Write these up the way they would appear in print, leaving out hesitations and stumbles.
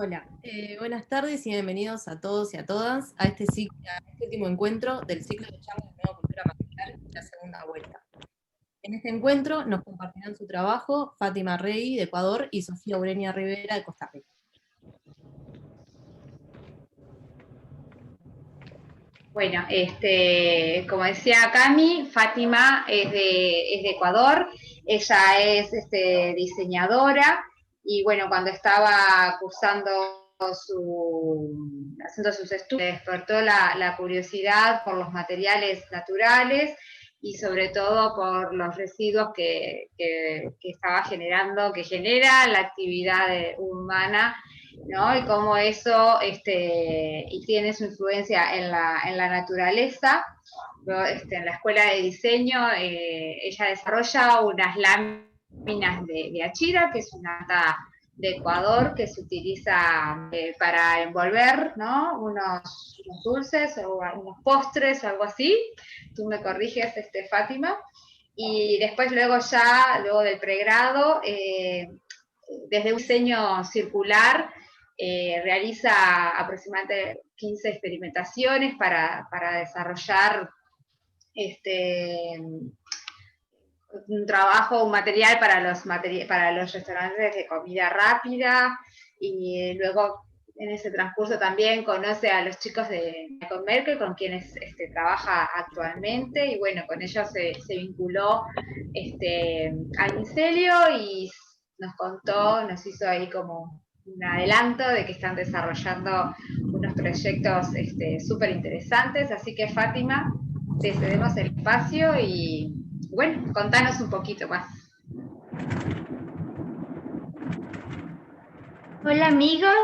Hola, buenas tardes y bienvenidos a todos y a todas a este último encuentro del ciclo de charlas de Nueva Cultura Material, la segunda vuelta. En este encuentro nos compartirán su trabajo Fátima Rey de Ecuador y Sofía Urenia Rivera de Costa Rica. Bueno, como decía Cami, Fátima es de Ecuador, ella es diseñadora y bueno, cuando estaba haciendo sus estudios, despertó la curiosidad por los materiales naturales y sobre todo por los residuos que estaba generando, que genera la actividad humana, ¿no? Y cómo eso y tiene su influencia en la naturaleza. En la escuela de diseño, ella desarrolla unas láminas de achira, que es una planta de Ecuador que se utiliza para envolver, ¿no? unos dulces o unos postres o algo así. Tú me corriges, Fátima. Y después luego del pregrado, desde un diseño circular, realiza aproximadamente 15 experimentaciones para desarrollar un trabajo, un material para los restaurantes de comida rápida, y luego en ese transcurso también conoce a los chicos de Michael Merkel, con quienes trabaja actualmente, y bueno, con ellos se vinculó al micelio y nos hizo ahí como un adelanto de que están desarrollando unos proyectos súper interesantes. Así que, Fátima, te cedemos el espacio y bueno, contanos un poquito más. Hola amigos,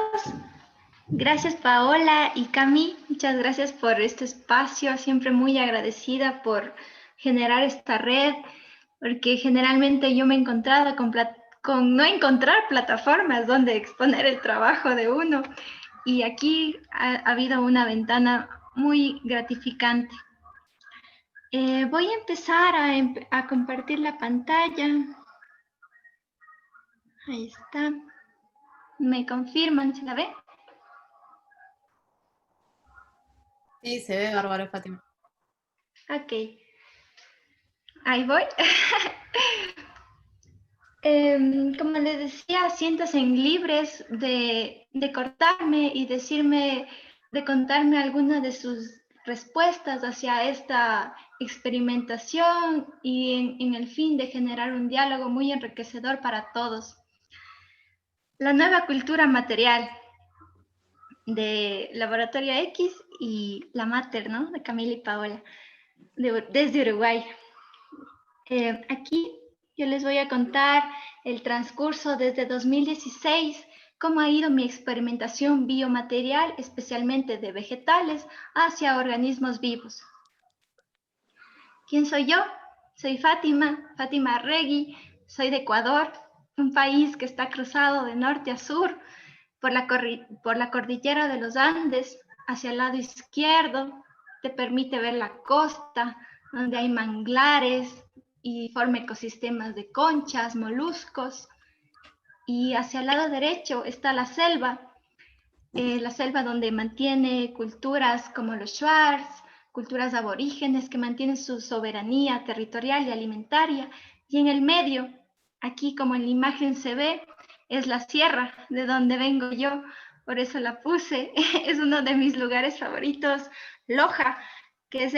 gracias Paola y Cami, muchas gracias por este espacio, siempre muy agradecida por generar esta red, porque generalmente yo me he encontrado con no encontrar plataformas donde exponer el trabajo de uno, y aquí ha habido una ventana muy gratificante. Voy a empezar a compartir la pantalla. Ahí está. ¿Me confirman? ¿Se la ve? Sí, se ve bárbaro, Fátima. Ok. Ahí voy. Como les decía, siéntanse libres de cortarme y de contarme algunas de sus respuestas hacia esta experimentación y en el fin de generar un diálogo muy enriquecedor para todos. La nueva cultura material de Laboratorio X y la Mater, ¿no? De Camila y Paola, desde Uruguay. Aquí yo les voy a contar el transcurso desde 2016, cómo ha ido mi experimentación biomaterial, especialmente de vegetales, hacia organismos vivos. ¿Quién soy yo? Soy Fátima Regui, soy de Ecuador, un país que está cruzado de norte a sur por la cordillera de los Andes. Hacia el lado izquierdo te permite ver la costa, donde hay manglares y forma ecosistemas de conchas, moluscos. Y hacia el lado derecho está la selva donde mantiene culturas como los Shuars, culturas aborígenes que mantienen su soberanía territorial y alimentaria. Y en el medio, aquí como en la imagen se ve, es la sierra de donde vengo yo, por eso la puse. Es uno de mis lugares favoritos, Loja, que es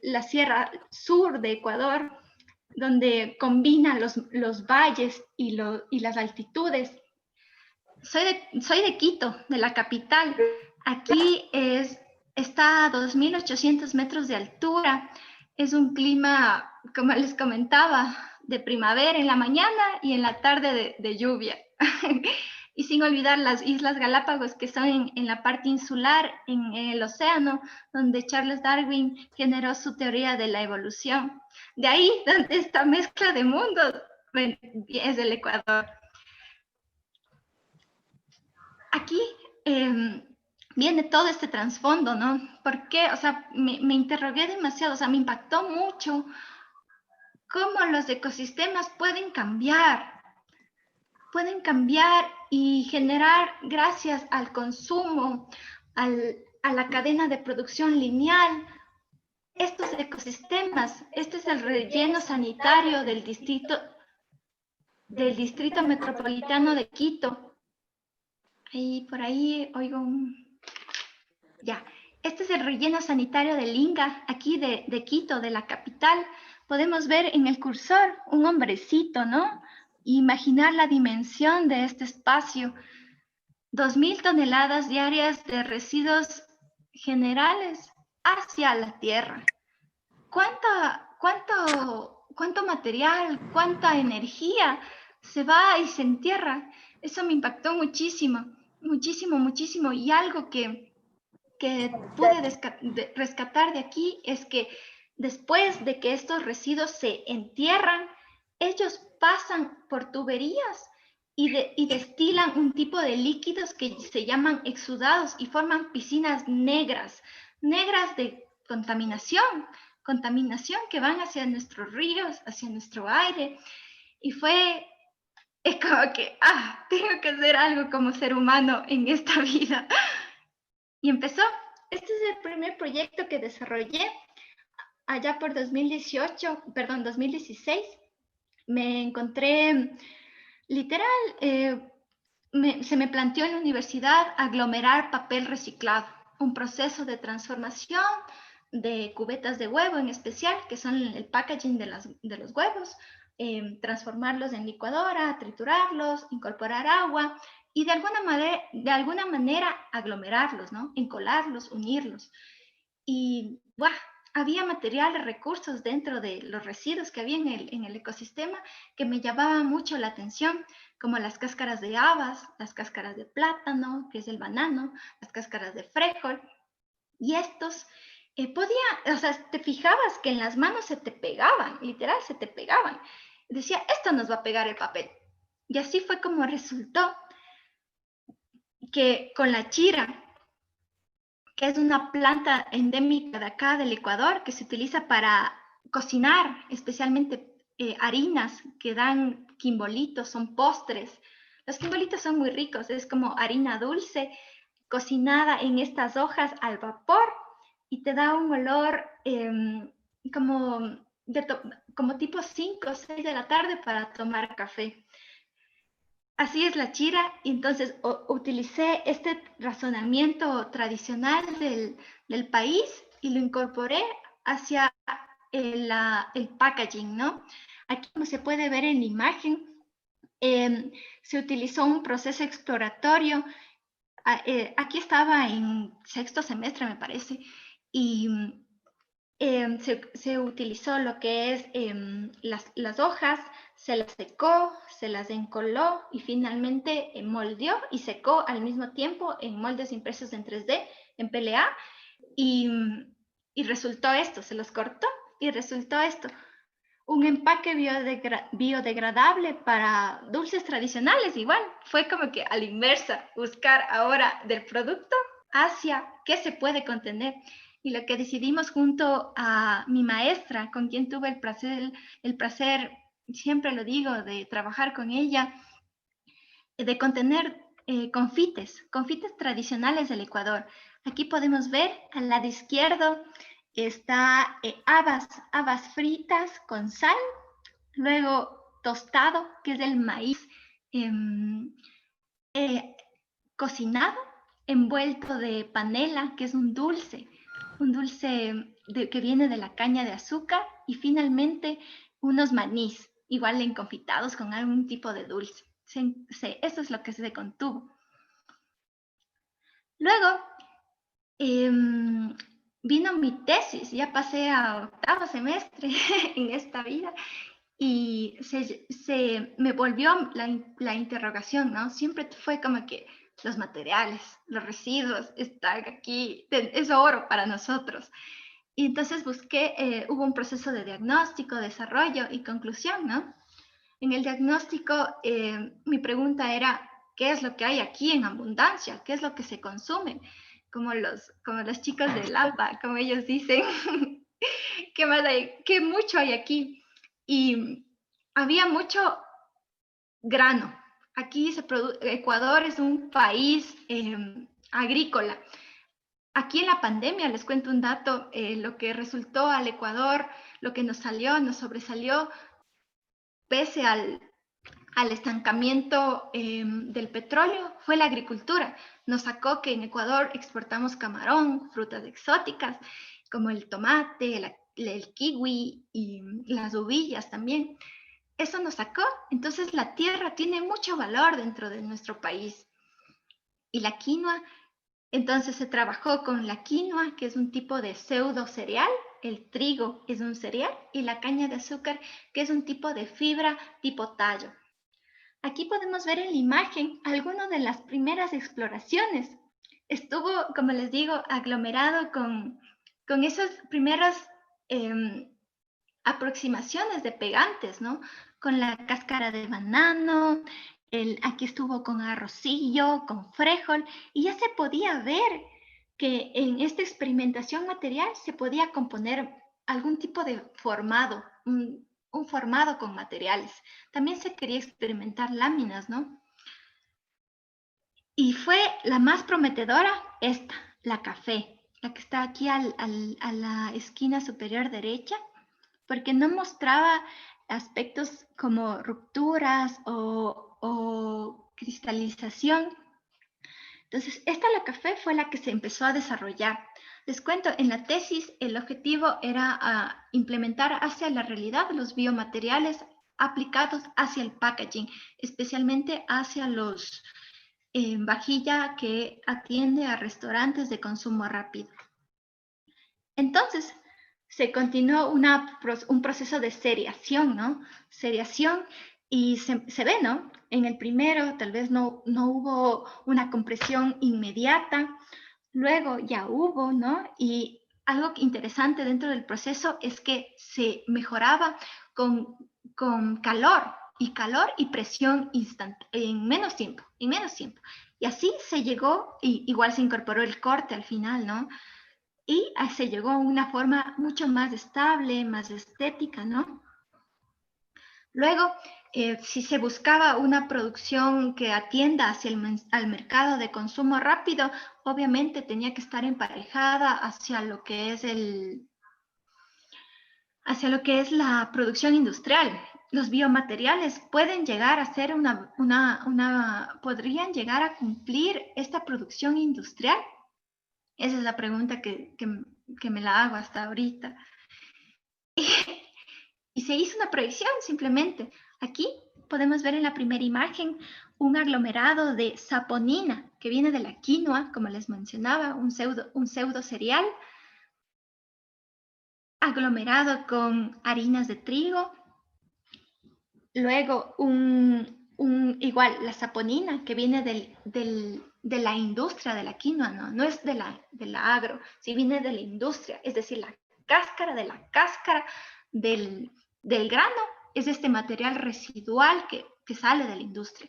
la sierra sur de Ecuador, donde combina los valles y las altitudes. Soy de Quito, de la capital. Aquí está a 2.800 metros de altura. Es un clima, como les comentaba, de primavera en la mañana y en la tarde de lluvia. Y sin olvidar las Islas Galápagos, que son en la parte insular, en el océano, donde Charles Darwin generó su teoría de la evolución. De ahí, donde esta mezcla de mundos es el Ecuador. Aquí viene todo este trasfondo, ¿no? ¿Por qué? O sea, me interrogué demasiado, o sea, me impactó mucho cómo los ecosistemas pueden cambiar. pueden cambiar y generar, gracias al consumo, a la cadena de producción lineal, estos ecosistemas. Este es el relleno sanitario del Distrito Metropolitano de Quito. Y por ahí oigo un... Ya. Este es el relleno sanitario del Inga, aquí de Quito, de la capital. Podemos ver en el cursor un hombrecito, ¿no? Imaginar la dimensión de este espacio. 2.000 toneladas diarias de residuos generales hacia la tierra. ¿Cuánto material, cuánta energía se va y se entierra? Eso me impactó muchísimo, muchísimo, muchísimo. Y algo que pude rescatar de aquí es que después de que estos residuos se entierran, ellos pasan por tuberías y destilan un tipo de líquidos que se llaman exudados y forman piscinas negras de contaminación que van hacia nuestros ríos, hacia nuestro aire. Y es como que, tengo que hacer algo como ser humano en esta vida. Y empezó. Este es el primer proyecto que desarrollé allá por 2016. Me encontré, literal, se me planteó en la universidad aglomerar papel reciclado, un proceso de transformación de cubetas de huevo en especial, que son el packaging de los huevos, transformarlos en licuadora, triturarlos, incorporar agua y de alguna manera aglomerarlos, ¿no? Encolarlos, unirlos. Y había materiales, recursos dentro de los residuos que había en el ecosistema que me llamaban mucho la atención, como las cáscaras de habas, las cáscaras de plátano, que es el banano, las cáscaras de frijol. Y estos te fijabas que en las manos se te pegaban, literal se te pegaban. Decía, esto nos va a pegar el papel. Y así fue como resultó que con la chira, que es una planta endémica de acá del Ecuador, que se utiliza para cocinar, especialmente harinas que dan quimbolitos, son postres. Los quimbolitos son muy ricos, es como harina dulce cocinada en estas hojas al vapor y te da un olor como tipo 5 o 6 de la tarde para tomar café. Así es la chira, y entonces utilicé este razonamiento tradicional del país y lo incorporé hacia el packaging, ¿no? Aquí, como se puede ver en la imagen, se utilizó un proceso exploratorio. Aquí estaba en 6º semestre, me parece, y se utilizó lo que es las hojas, se las secó, se las encoló y finalmente moldeó y secó al mismo tiempo en moldes impresos en 3D, en PLA, y resultó esto, se los cortó y resultó esto. Un empaque biodegradable para dulces tradicionales, igual. Fue como que a la inversa, buscar ahora del producto hacia qué se puede contener. Y lo que decidimos junto a mi maestra, con quien tuve el placer, siempre lo digo, de trabajar con ella, de contener confites tradicionales del Ecuador. Aquí podemos ver al lado izquierdo está habas fritas con sal, luego tostado, que es el maíz cocinado, envuelto de panela, que es un dulce que viene de la caña de azúcar, y finalmente unos manís, igual enconfitados con algún tipo de dulce. Eso es lo que se contuvo. Luego, vino mi tesis, ya pasé a 8º semestre en esta vida, y me volvió la interrogación, ¿no? Siempre fue como que los materiales, los residuos están aquí, es oro para nosotros. Y entonces hubo un proceso de diagnóstico, desarrollo y conclusión, ¿no? En el diagnóstico, mi pregunta era, ¿qué es lo que hay aquí en abundancia? ¿Qué es lo que se consume? Como los chicos de Lapa, como ellos dicen, ¿qué más hay? ¿Qué mucho hay aquí? Y había mucho grano, aquí Ecuador es un país agrícola. Aquí en la pandemia, les cuento un dato, lo que resultó al Ecuador, lo que nos sobresalió, pese al estancamiento del petróleo, fue la agricultura. Nos sacó que en Ecuador exportamos camarón, frutas exóticas, como el tomate, el kiwi y las uvillas también. Eso nos sacó. Entonces la tierra tiene mucho valor dentro de nuestro país. Y la quinoa, entonces se trabajó con la quinoa, que es un tipo de pseudo cereal, el trigo es un cereal, y la caña de azúcar, que es un tipo de fibra tipo tallo. Aquí podemos ver en la imagen algunas de las primeras exploraciones. Estuvo, como les digo, aglomerado con esas primeras aproximaciones de pegantes, ¿no? Con la cáscara de banano, aquí estuvo con arrocillo, con frijol, y ya se podía ver que en esta experimentación material se podía componer algún tipo de formado, un formado con materiales. También se quería experimentar láminas, ¿no? Y fue la más prometedora esta, la café, la que está aquí a la esquina superior derecha, porque no mostraba aspectos como rupturas o cristalización. Entonces, la café fue la que se empezó a desarrollar. Les cuento, en la tesis el objetivo era implementar hacia la realidad los biomateriales aplicados hacia el packaging, especialmente hacia los vajilla que atiende a restaurantes de consumo rápido. Entonces, se continuó un proceso de seriación, ¿no? Seriación, y se ve, ¿no? En el primero tal vez no hubo una compresión inmediata, luego ya hubo, ¿no? Y algo interesante dentro del proceso es que se mejoraba con calor y presión en menos tiempo. Y así se llegó, y igual se incorporó el corte al final, ¿no? Y se llegó a una forma mucho más estable, más estética, ¿no? Luego, si se buscaba una producción que atienda al mercado de consumo rápido, obviamente tenía que estar emparejada hacia lo que es la producción industrial. Los biomateriales pueden llegar a ser podrían llegar a cumplir esta producción industrial. Esa es la pregunta que me la hago hasta ahorita. Y se hizo una proyección simplemente. Aquí podemos ver en la primera imagen un aglomerado de saponina que viene de la quinoa, como les mencionaba, un pseudo cereal, aglomerado con harinas de trigo. Luego igual la saponina que viene de la industria de la quinoa, no es de la agro, sí viene de la industria, es decir, la cáscara de la cáscara del grano es este material residual que sale de la industria.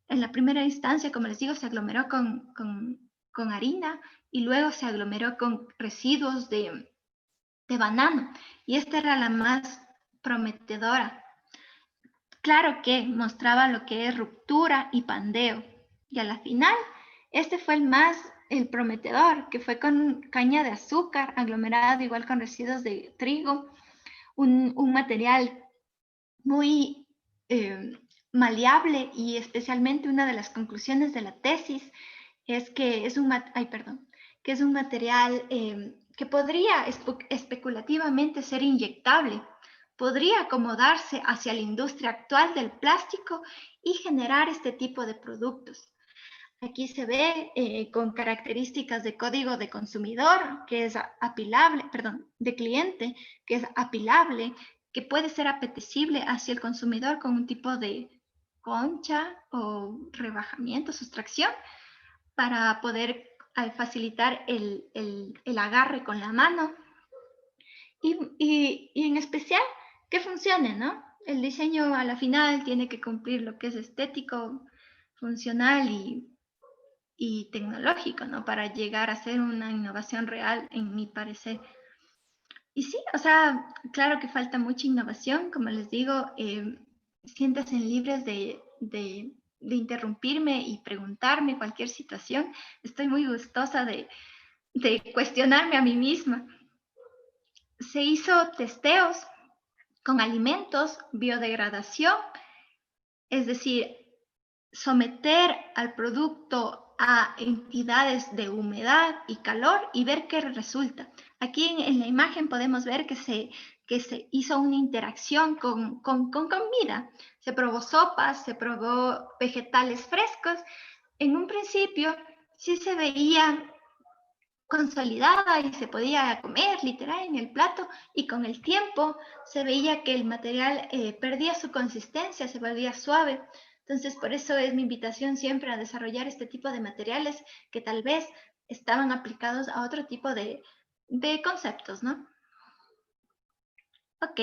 En la primera instancia, como les digo, se aglomeró con harina y luego se aglomeró con residuos de banano, y esta era la más prometedora. Claro que mostraba lo que es ruptura y pandeo. Y a la final, este fue el prometedor, que fue con caña de azúcar aglomerado igual con residuos de trigo, un material muy maleable, y especialmente una de las conclusiones de la tesis es que es un material que podría especulativamente ser inyectable. Podría acomodarse hacia la industria actual del plástico y generar este tipo de productos. Aquí se ve con características de código de consumidor, que es apilable, de cliente, que es apilable, que puede ser apetecible hacia el consumidor con un tipo de concha o rebajamiento, sustracción, para poder facilitar el agarre con la mano. Y en especial, que funcione, ¿no? El diseño a la final tiene que cumplir lo que es estético, funcional y tecnológico, ¿no? Para llegar a ser una innovación real, en mi parecer. Y sí, o sea, claro que falta mucha innovación, como les digo, siéntanse libres de interrumpirme y preguntarme cualquier situación. Estoy muy gustosa de cuestionarme a mí misma. Se hizo testeos con alimentos, biodegradación, es decir, someter al producto a entidades de humedad y calor y ver qué resulta. Aquí en la imagen podemos ver que se hizo una interacción con comida. Se probó sopas, se probó vegetales frescos. En un principio sí se veía consolidada y se podía comer literal en el plato, y con el tiempo se veía que el material perdía su consistencia, se volvía suave. Entonces, por eso es mi invitación siempre a desarrollar este tipo de materiales que tal vez estaban aplicados a otro tipo de conceptos, ¿no? Ok.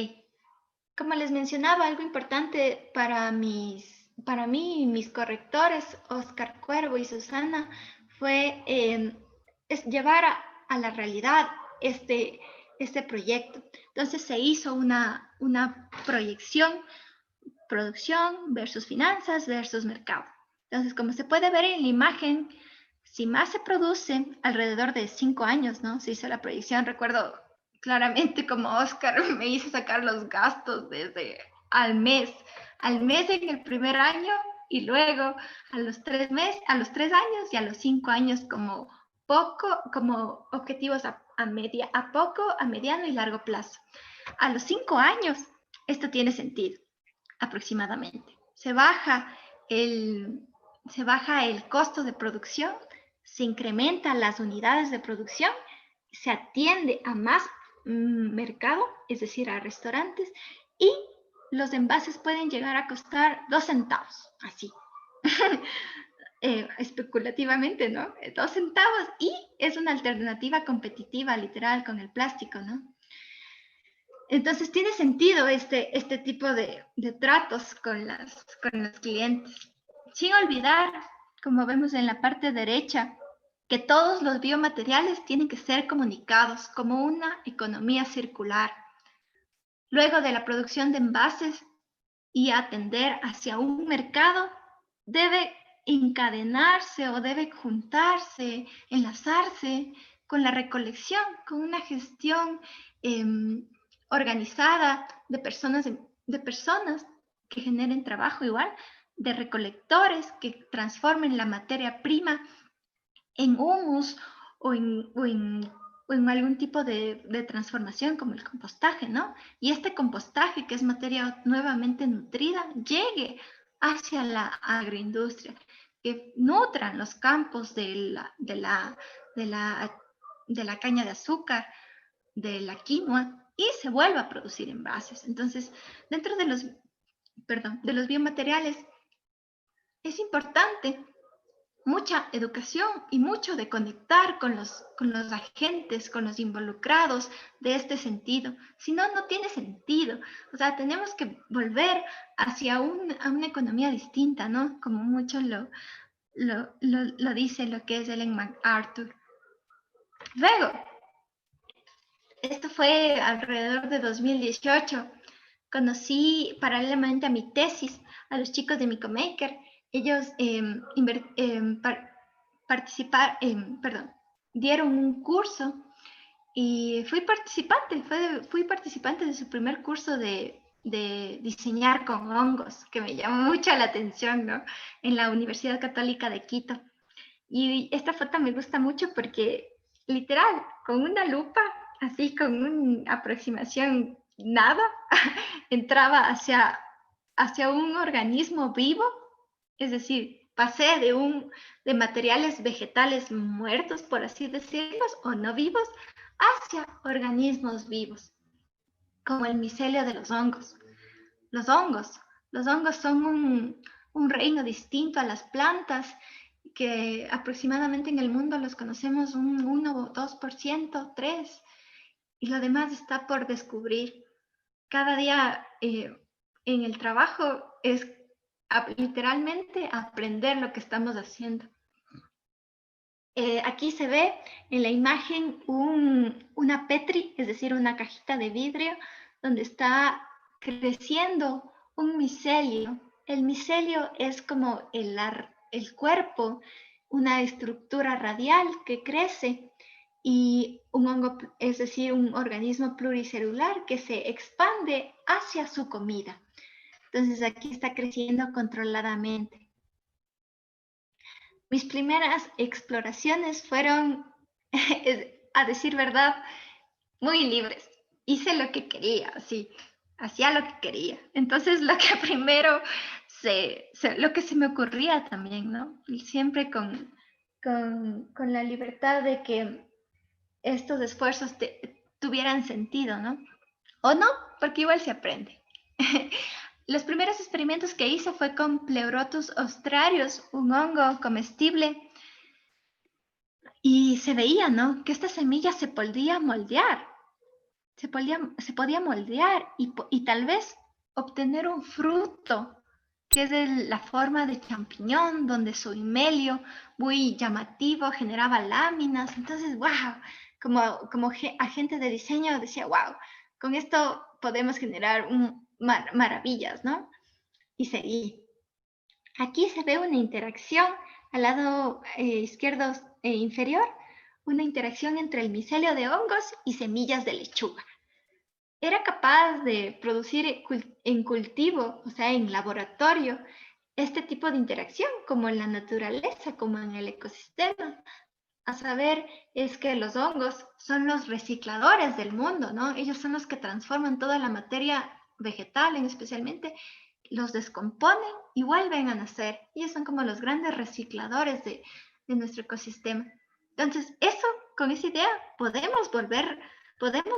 Como les mencionaba, algo importante para mí y mis correctores, Oscar Cuervo y Susana, fue es llevar a la realidad este proyecto. Entonces se hizo una proyección, producción versus finanzas versus mercado. Entonces, como se puede ver en la imagen, si más se produce, alrededor de 5 años, ¿no? Se hizo la proyección. Recuerdo claramente como Oscar me hizo sacar los gastos desde al mes en el primer año, y luego a los 3 años y a los 5 años como objetivos a mediano y largo plazo. A los 5 años, esto tiene sentido, aproximadamente. Se baja el costo de producción, se incrementan las unidades de producción, se atiende a más mercado, es decir, a restaurantes, y los envases pueden llegar a costar 2 centavos, así. Especulativamente, ¿no? 2 centavos, y es una alternativa competitiva, literal, con el plástico, ¿no? Entonces tiene sentido este tipo de tratos con los clientes. Sin olvidar, como vemos en la parte derecha, que todos los biomateriales tienen que ser comunicados como una economía circular. Luego de la producción de envases y atender hacia un mercado, debe encadenarse o debe juntarse, enlazarse con la recolección, con una gestión organizada de personas que generen trabajo igual, de recolectores que transformen la materia prima en humus o en algún tipo de transformación como el compostaje, ¿no? Y este compostaje, que es materia nuevamente nutrida, llegue hacia la agroindustria, que nutran los campos de la caña de azúcar, de la quinoa, y se vuelva a producir envases. Entonces, dentro de los biomateriales, es importante mucha educación y mucho de conectar con los agentes, con los involucrados de este sentido. Si no, no tiene sentido. O sea, tenemos que volver hacia a una economía distinta, ¿no? Como mucho lo dice lo que es Ellen MacArthur. Luego, esto fue alrededor de 2018. Conocí paralelamente a mi tesis a los chicos de Micomaker. Ellos dieron un curso y fui participante de su primer curso de diseñar con hongos, que me llamó mucho la atención, ¿no? En la Universidad Católica de Quito. Y esta foto me gusta mucho porque, literal, con una lupa, así con una aproximación nada, entraba hacia un organismo vivo, es decir, pasé de materiales vegetales muertos, por así decirlos, o no vivos, hacia organismos vivos, como el micelio de los hongos. Los hongos son un reino distinto a las plantas, que aproximadamente en el mundo los conocemos un 1 o 2%, 3%, y lo demás está por descubrir. Cada día en el trabajo es literalmente aprender lo que estamos haciendo. Aquí se ve en la imagen una Petri, es decir, una cajita de vidrio donde está creciendo un micelio. El micelio es como el cuerpo, una estructura radial que crece, y un hongo, es decir, un organismo pluricelular que se expande hacia su comida. Entonces aquí está creciendo controladamente. Mis primeras exploraciones fueron, a decir verdad, muy libres. Hice lo que quería, sí, hacía lo que quería. Entonces lo que primero, lo que se me ocurría también, ¿no? Y siempre con la libertad de que estos esfuerzos tuvieran sentido, ¿no? O no, porque igual se aprende. Los primeros experimentos que hice fue con Pleurotus ostrarius, un hongo comestible, y se veía, ¿no?, que esta semilla se podía moldear, se podía moldear y tal vez obtener un fruto que es de la forma de champiñón, donde su himelio muy llamativo generaba láminas. Entonces, wow, como agente de diseño decía, wow, con esto podemos generar maravillas, ¿no? Y seguí. Aquí se ve una interacción al lado izquierdo inferior, una interacción entre el micelio de hongos y semillas de lechuga. Era capaz de producir en cultivo, o sea, en laboratorio, este tipo de interacción, como en la naturaleza, como en el ecosistema. A saber, es que los hongos son los recicladores del mundo, ¿no? Ellos son los que transforman toda la materia vegetal, especialmente, los descomponen y vuelven a nacer. Ellos son como los grandes recicladores de nuestro ecosistema. Entonces, con esa idea, podemos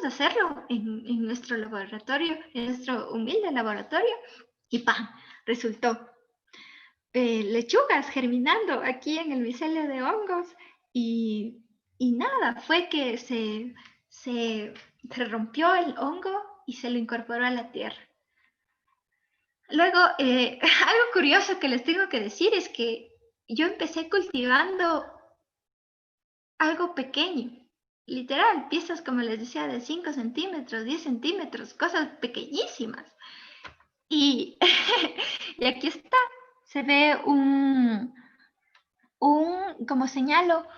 hacerlo en nuestro laboratorio, en nuestro humilde laboratorio, y ¡pam!, resultó. Lechugas germinando aquí en el micelio de hongos, y nada, fue que se rompió el hongo y se lo incorporó a la tierra. Luego, algo curioso que les tengo que decir es que yo empecé cultivando algo pequeño, literal, piezas, como les decía, de 5 centímetros, 10 centímetros, cosas pequeñísimas. Y, y aquí está, se ve como señalo,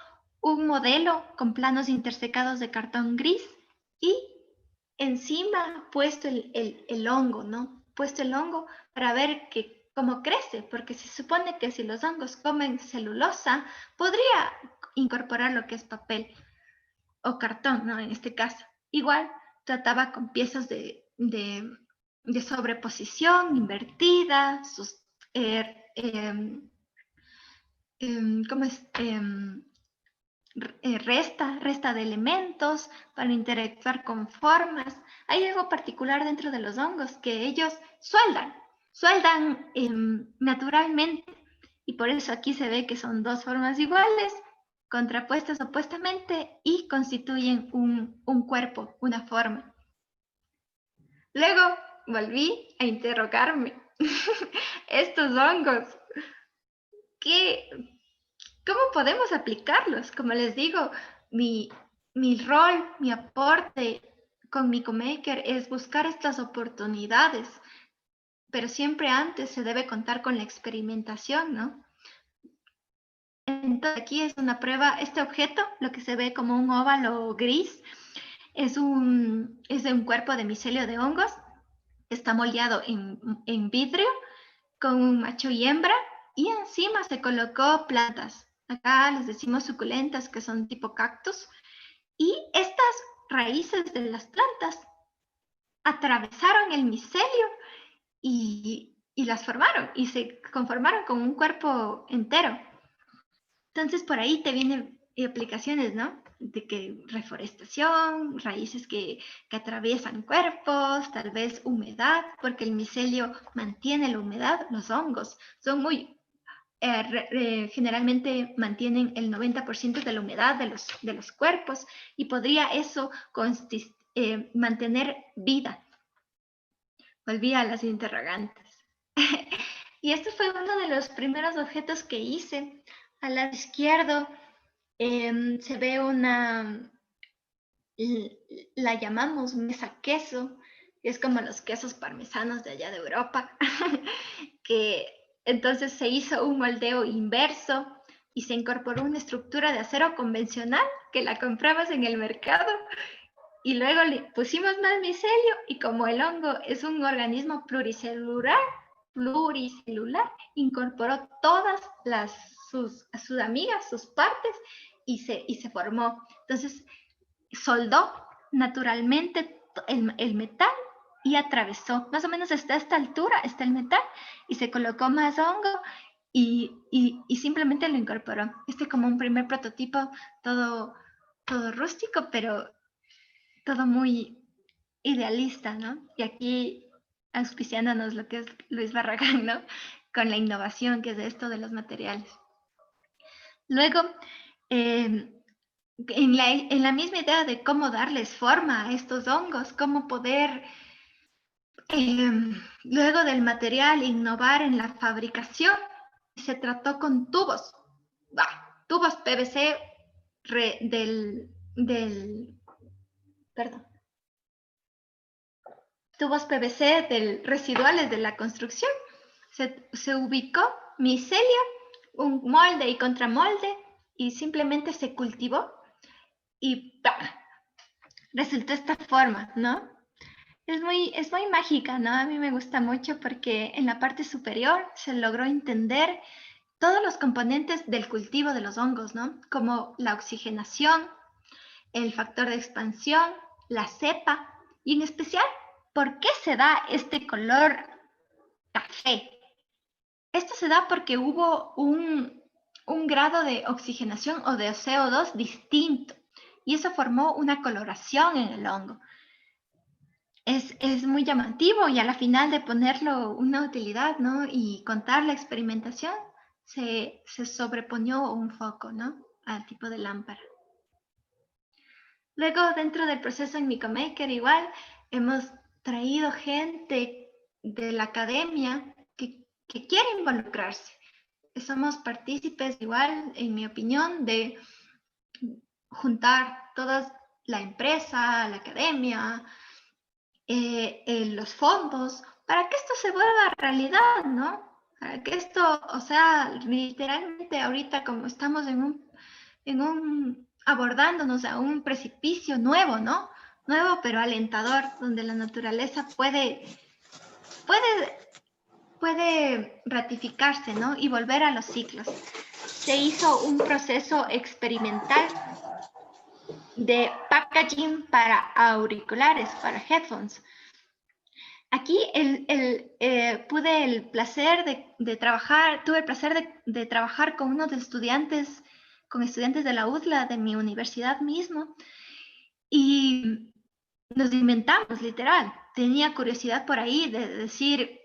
un modelo con planos intersecados de cartón gris y encima puesto el hongo, ¿no? Puesto el hongo para ver cómo crece, porque se supone que si los hongos comen celulosa, podría incorporar lo que es papel o cartón, ¿no? En este caso. Igual trataba con piezas de sobreposición invertida, ¿cómo es? Resta de elementos para interactuar con formas. Hay algo particular dentro de los hongos, que ellos sueldan naturalmente, y por eso aquí se ve que son dos formas iguales, contrapuestas opuestamente, y constituyen un cuerpo, una forma. Luego volví a interrogarme. Estos hongos, ¿cómo podemos aplicarlos? Como les digo, mi rol, mi aporte con MicoMaker es buscar estas oportunidades, pero siempre antes se debe contar con la experimentación, ¿no? Entonces aquí es una prueba. Este objeto, lo que se ve como un óvalo gris, es de un cuerpo de micelio de hongos. Está moldeado en vidrio con un macho y hembra, y encima se colocó plantas. Acá les decimos suculentas, que son tipo cactus, y estas raíces de las plantas atravesaron el micelio y las formaron, y se conformaron con un cuerpo entero. Entonces por ahí te vienen aplicaciones, ¿no? De que reforestación, raíces que atraviesan cuerpos, tal vez humedad, porque el micelio mantiene la humedad. Los hongos son muy, generalmente mantienen el 90% de la humedad de los cuerpos, y podría eso mantener vida. Volví a las interrogantes. Y este fue uno de los primeros objetos que hice. Al lado izquierdo se ve la llamamos mesa queso. es como los quesos parmesanos de allá de Europa, que entonces se hizo un moldeo inverso y se incorporó una estructura de acero convencional que la comprabas en el mercado y luego le pusimos más micelio y como el hongo es un organismo pluricelular, incorporó todas sus amigas, sus partes y se formó. Entonces soldó naturalmente el metal y atravesó, más o menos hasta esta altura está el metal y se colocó más hongo y simplemente lo incorporó. Como un primer prototipo, todo rústico, pero todo muy idealista, ¿no? Y aquí auspiciándonos lo que es Luis Barragán, ¿no? Con la innovación que es de esto de los materiales. Luego, en la misma idea de cómo darles forma a estos hongos, cómo poder, luego del material, innovar en la fabricación, se trató con tubos PVC tubos PVC residuales de la construcción. Se ubicó micelio, un molde y contramolde, y simplemente se cultivó y ¡pam! Resultó esta forma, ¿no? Es muy mágica, ¿no? A mí me gusta mucho porque en la parte superior se logró entender todos los componentes del cultivo de los hongos, ¿no? Como la oxigenación, el factor de expansión, la cepa, y en especial, ¿por qué se da este color café? Esto se da porque hubo un grado de oxigenación o de CO2 distinto, y eso formó una coloración en el hongo. Es muy llamativo, y a la final de ponerlo una utilidad, ¿no? Y contar la experimentación, se sobreponió un foco, ¿no? Al tipo de lámpara. Luego, dentro del proceso en Micomaker, igual, hemos traído gente de la academia que quiere involucrarse. Somos partícipes, igual, en mi opinión, de juntar toda la empresa, la academia, los fondos, para que esto se vuelva realidad, ¿no? Para que esto, o sea, literalmente ahorita como estamos abordándonos a un precipicio nuevo, ¿no? Nuevo pero alentador, donde la naturaleza puede ratificarse, ¿no? Y volver a los ciclos. Se hizo un proceso experimental de packaging para auriculares, para headphones. Aquí tuve el placer de trabajar con unos estudiantes de la UDLA, de mi universidad mismo, y nos inventamos, literal. Tenía curiosidad por ahí de decir,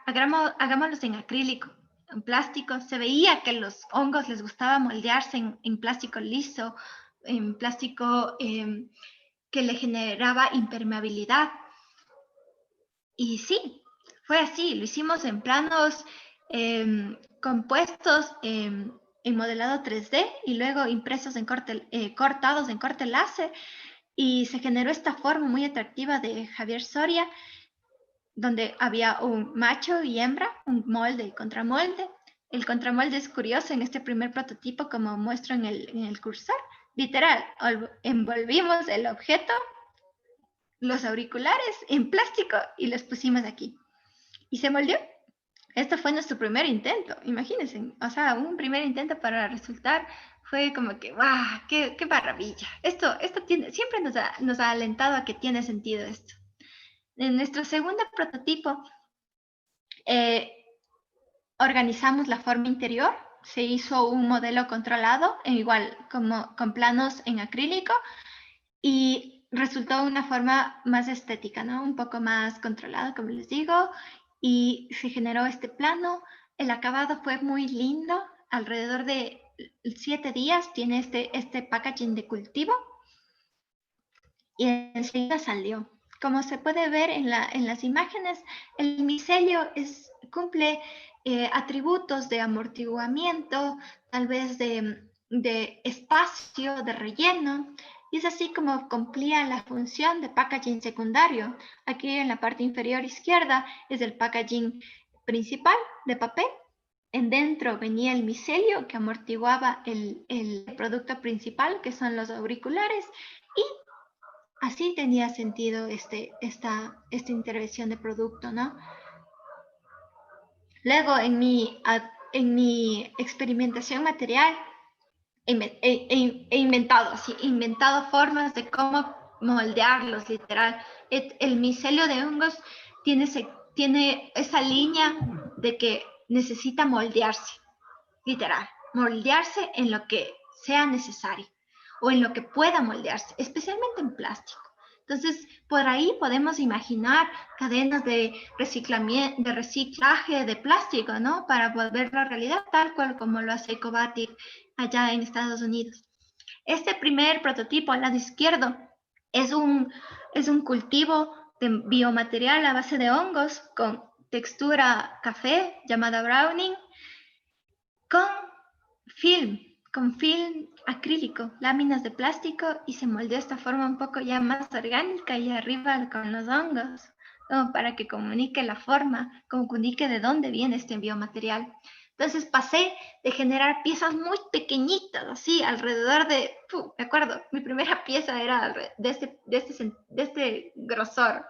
hagámoslos en acrílico, en plástico. Se veía que los hongos les gustaba moldearse en plástico liso, en plástico que le generaba impermeabilidad. Y sí, fue así. Lo hicimos en planos compuestos en modelado 3D y luego impresos cortados en corte láser, y se generó esta forma muy atractiva de Javier Soria, donde había un macho y hembra, un molde y contramolde. El contramolde es curioso en este primer prototipo, como muestro en el cursor. Literal, envolvimos el objeto, los auriculares, en plástico y los pusimos aquí. Y se moldeó. Esto fue nuestro primer intento, imagínense. O sea, un primer intento para resultar fue como que, ¡guau! ¡Qué maravilla! Esto siempre nos ha alentado a que tiene sentido esto. En nuestro segundo prototipo, organizamos la forma interior. Se hizo un modelo controlado, igual como con planos en acrílico, y resultó una forma más estética, ¿no? Un poco más controlada, como les digo, y se generó este plano. El acabado fue muy lindo. Alrededor de 7 días tiene este packaging de cultivo, y enseguida salió. Como se puede ver en las imágenes, el micelio cumple atributos de amortiguamiento, tal vez de espacio, de relleno, y es así como cumplía la función de packaging secundario. Aquí en la parte inferior izquierda es el packaging principal de papel. En dentro venía el micelio que amortiguaba el producto principal, que son los auriculares, y así tenía sentido esta intervención de producto, ¿no? Luego, en mi experimentación material, he inventado formas de cómo moldearlos, literal. El micelio de hongos tiene esa línea de que necesita moldearse, literal, moldearse en lo que sea necesario o en lo que pueda moldearse, especialmente en plástico. Entonces, por ahí podemos imaginar cadenas de reciclaje de plástico, ¿no? Para volverlo a realidad, tal cual como lo hace Ecobatic allá en Estados Unidos. Este primer prototipo al lado izquierdo es un cultivo de biomaterial a base de hongos con textura café llamada browning, con film acrílico, láminas de plástico, y se moldeó de esta forma un poco ya más orgánica y arriba con los hongos, como para que comunique la forma, como comunique de dónde viene este biomaterial. Entonces pasé de generar piezas muy pequeñitas, así, alrededor de, me acuerdo, mi primera pieza era de este grosor,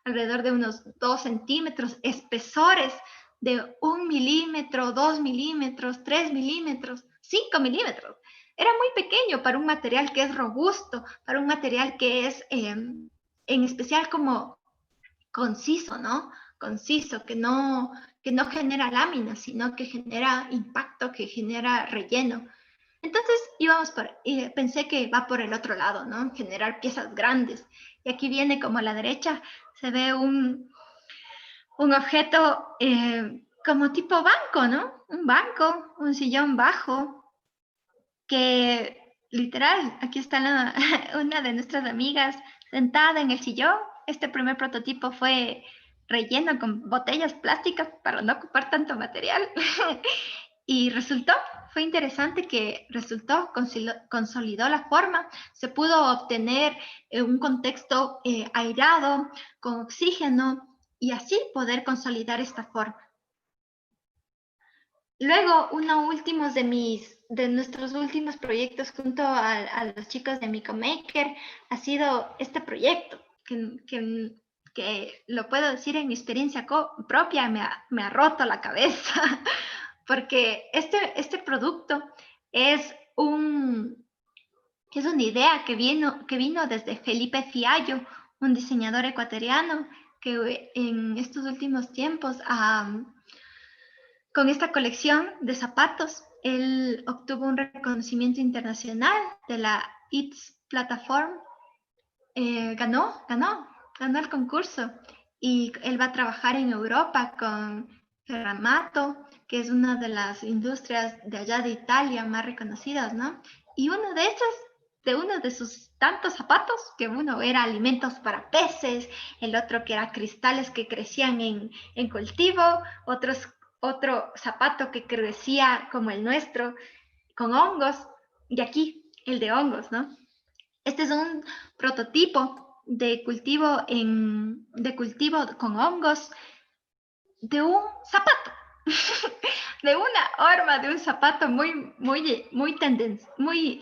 alrededor de unos 2 centímetros, espesores de 1 milímetro, 2 milímetros, 3 milímetros, 5 milímetros. Era muy pequeño para un material que es robusto, para un material que es en especial como conciso, ¿no? Conciso, que no genera láminas, sino que genera impacto, que genera relleno. Entonces pensé que va por el otro lado, ¿no? Generar piezas grandes. Y aquí viene como a la derecha, se ve un objeto como tipo banco, ¿no? Un banco, un sillón bajo, que literal, aquí está una de nuestras amigas sentada en el sillón. Este primer prototipo fue relleno con botellas plásticas para no ocupar tanto material. Y fue interesante que consolidó la forma, se pudo obtener un contexto airado, con oxígeno, y así poder consolidar esta forma. Luego, de nuestros últimos proyectos junto a los chicos de MicoMaker ha sido este proyecto, que lo puedo decir en mi experiencia propia, me ha roto la cabeza, porque este producto es una idea que vino desde Felipe Fiallo, un diseñador ecuatoriano que en estos últimos tiempos, con esta colección de zapatos, él obtuvo un reconocimiento internacional de la ITS Platform, ganó el concurso, y él va a trabajar en Europa con Ferramato, que es una de las industrias de allá de Italia más reconocidas, ¿no? Y uno de sus tantos zapatos, que uno era alimentos para peces, el otro que era cristales que crecían en cultivo, otro zapato que crecía como el nuestro, con hongos, y aquí el de hongos, ¿no? Este es un prototipo de cultivo con hongos de un zapato, de una horma de un zapato muy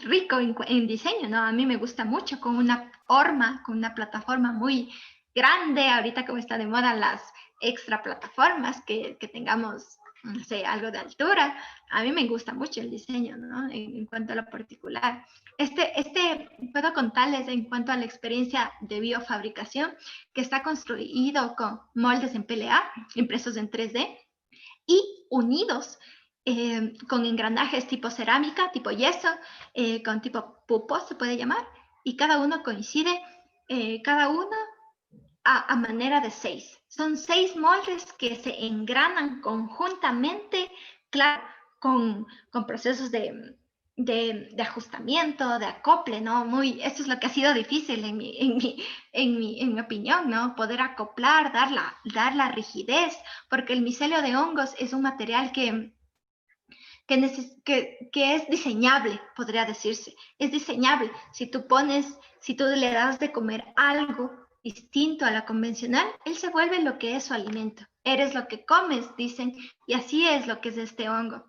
rico en diseño, ¿no? A mí me gusta mucho, con una horma, con una plataforma muy grande. Ahorita como está de moda las extra plataformas, que tengamos, no sé, algo de altura. A mí me gusta mucho el diseño, ¿no? En cuanto a lo particular. Puedo contarles en cuanto a la experiencia de biofabricación, que está construido con moldes en PLA, impresos en 3D, y unidos con engranajes tipo cerámica, tipo yeso, con tipo pupo se puede llamar, y cada uno coincide, cada uno a manera de 6. Son 6 moldes que se engranan conjuntamente, claro, con procesos de ajustamiento, de acople, ¿no? Esto es lo que ha sido difícil en mi opinión, ¿no? Poder acoplar, dar la rigidez, porque el micelio de hongos es un material que que es diseñable, podría decirse. Es diseñable. Si tú le das de comer algo distinto a la convencional, él se vuelve lo que es su alimento. Eres lo que comes, dicen, y así es lo que es este hongo.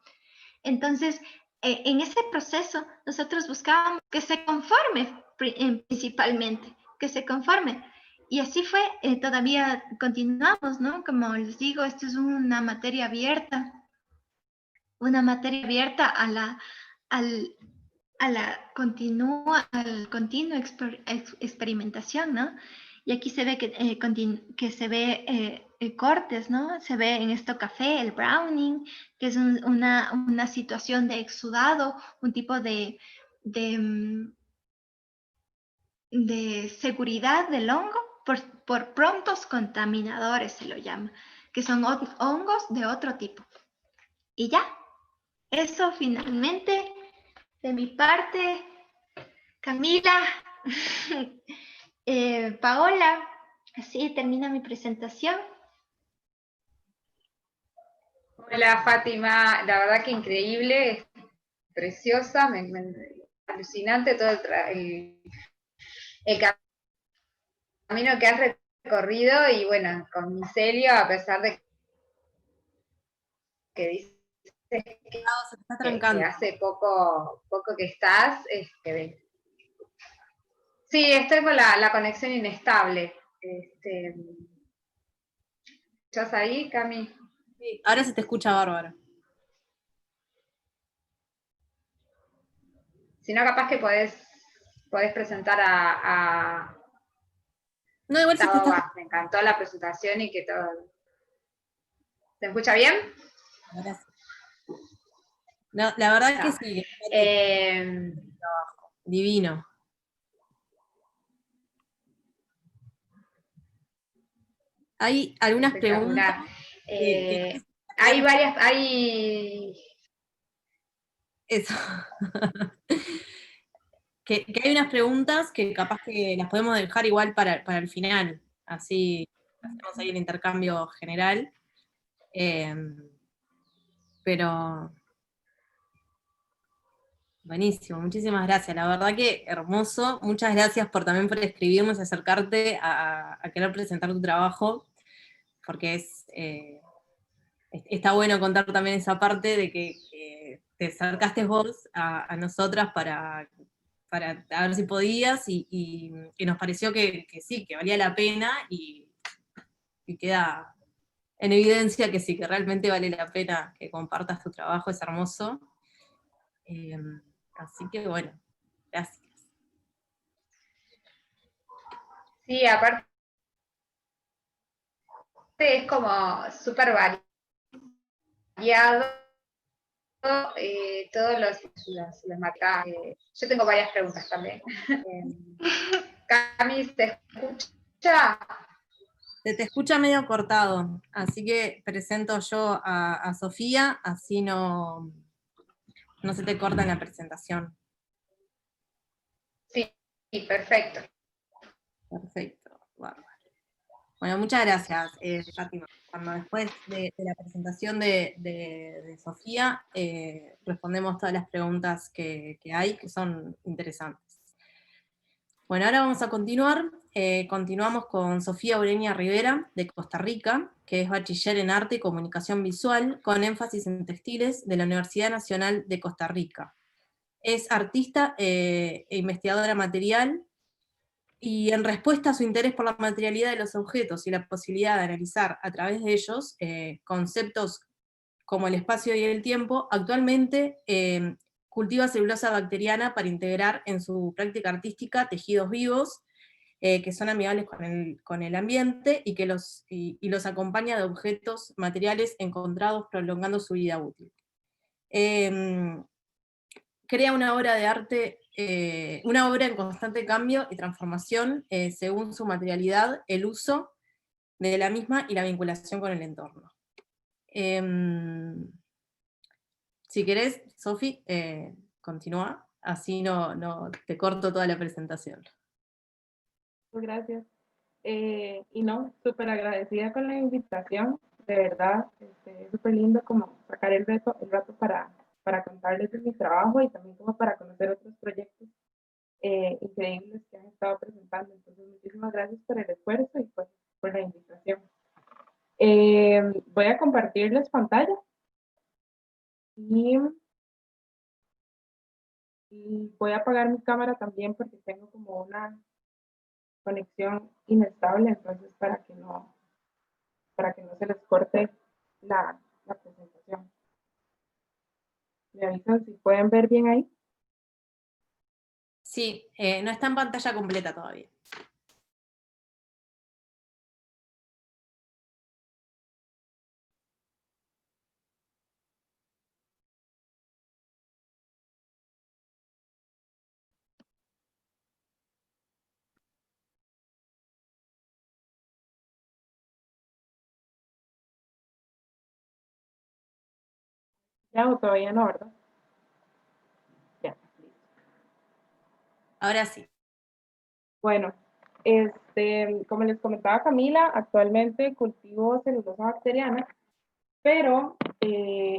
Entonces, en ese proceso, nosotros buscábamos que se conforme principalmente, que se conforme. Y así fue, todavía continuamos, ¿no? Como les digo, esto es una materia abierta al continua experimentación, ¿no? Y aquí se ve que se ve cortes, ¿no? Se ve en esto café, el browning, que es una situación de exudado, un tipo de seguridad del hongo por prontos contaminadores, se lo llama, que son hongos de otro tipo. Y ya, eso finalmente de mi parte, Camila, Paola, así termina mi presentación. Hola Fátima, la verdad que increíble, preciosa, alucinante todo el camino que has recorrido y bueno, con Micelio, a pesar de que dices Se está que trancando. hace poco que estás, sí, estoy con la conexión inestable. ¿Estás ahí, Cami? Sí, ahora se te escucha bárbaro. Si no, capaz que podés presentar a No, igual se te está... me encantó la presentación y que todo... ¿Se escucha bien? Ahora sí. No, la verdad es que sí. Divino. Hay algunas preguntas. Hay varias, Eso. que hay unas preguntas que capaz que las podemos dejar igual para el final. Así hacemos ahí el intercambio general. Pero buenísimo, muchísimas gracias. La verdad que hermoso. Muchas gracias también por escribirnos y acercarte a querer presentar tu trabajo, porque está bueno contar también esa parte de que te acercaste vos a nosotras para a ver si podías y nos pareció que sí, que valía la pena y queda en evidencia que sí, que realmente vale la pena que compartas tu trabajo, es hermoso. Así que bueno, gracias. sí, aparte es como súper variado, todos los materiales. Yo tengo varias preguntas también. Cami, ¿se escucha? Se te escucha medio cortado, así que presento yo a Sofía, así no se te corta en la presentación. Sí, perfecto. Perfecto, bárbaro. Bueno, muchas gracias, Fátima. Cuando después de la presentación de Sofía, respondemos todas las preguntas que hay, que son interesantes. Bueno, ahora vamos a continuar. Continuamos con Sofía Ureña Rivera, de Costa Rica, que es bachiller en Arte y Comunicación Visual, con énfasis en textiles, de la Universidad Nacional de Costa Rica. Es artista e investigadora material, y en respuesta a su interés por la materialidad de los objetos y la posibilidad de analizar a través de ellos conceptos como el espacio y el tiempo, actualmente cultiva celulosa bacteriana para integrar en su práctica artística tejidos vivos que son amigables con el ambiente y que los acompaña de objetos materiales encontrados prolongando su vida útil. Crea una obra de arte, una obra en constante cambio y transformación según su materialidad, el uso de la misma y la vinculación con el entorno. Si querés, Sofi, continúa, así no te corto toda la presentación. Gracias. Y no, súper agradecida con la invitación, de verdad, es súper lindo como sacar el rato para contarles de mi trabajo y también como para conocer otros proyectos increíbles que han estado presentando. Entonces, muchísimas gracias por el esfuerzo y por la invitación. Voy a compartirles pantalla y voy a apagar mi cámara también porque tengo como una conexión inestable, entonces para que no se les corte la presentación. ¿Me avisan si pueden ver bien ahí? Sí, no está en pantalla completa todavía. Ya o todavía no, ¿verdad? Ya, listo. Ahora sí. Bueno, como les comentaba Camila, actualmente cultivo celulosa bacteriana, pero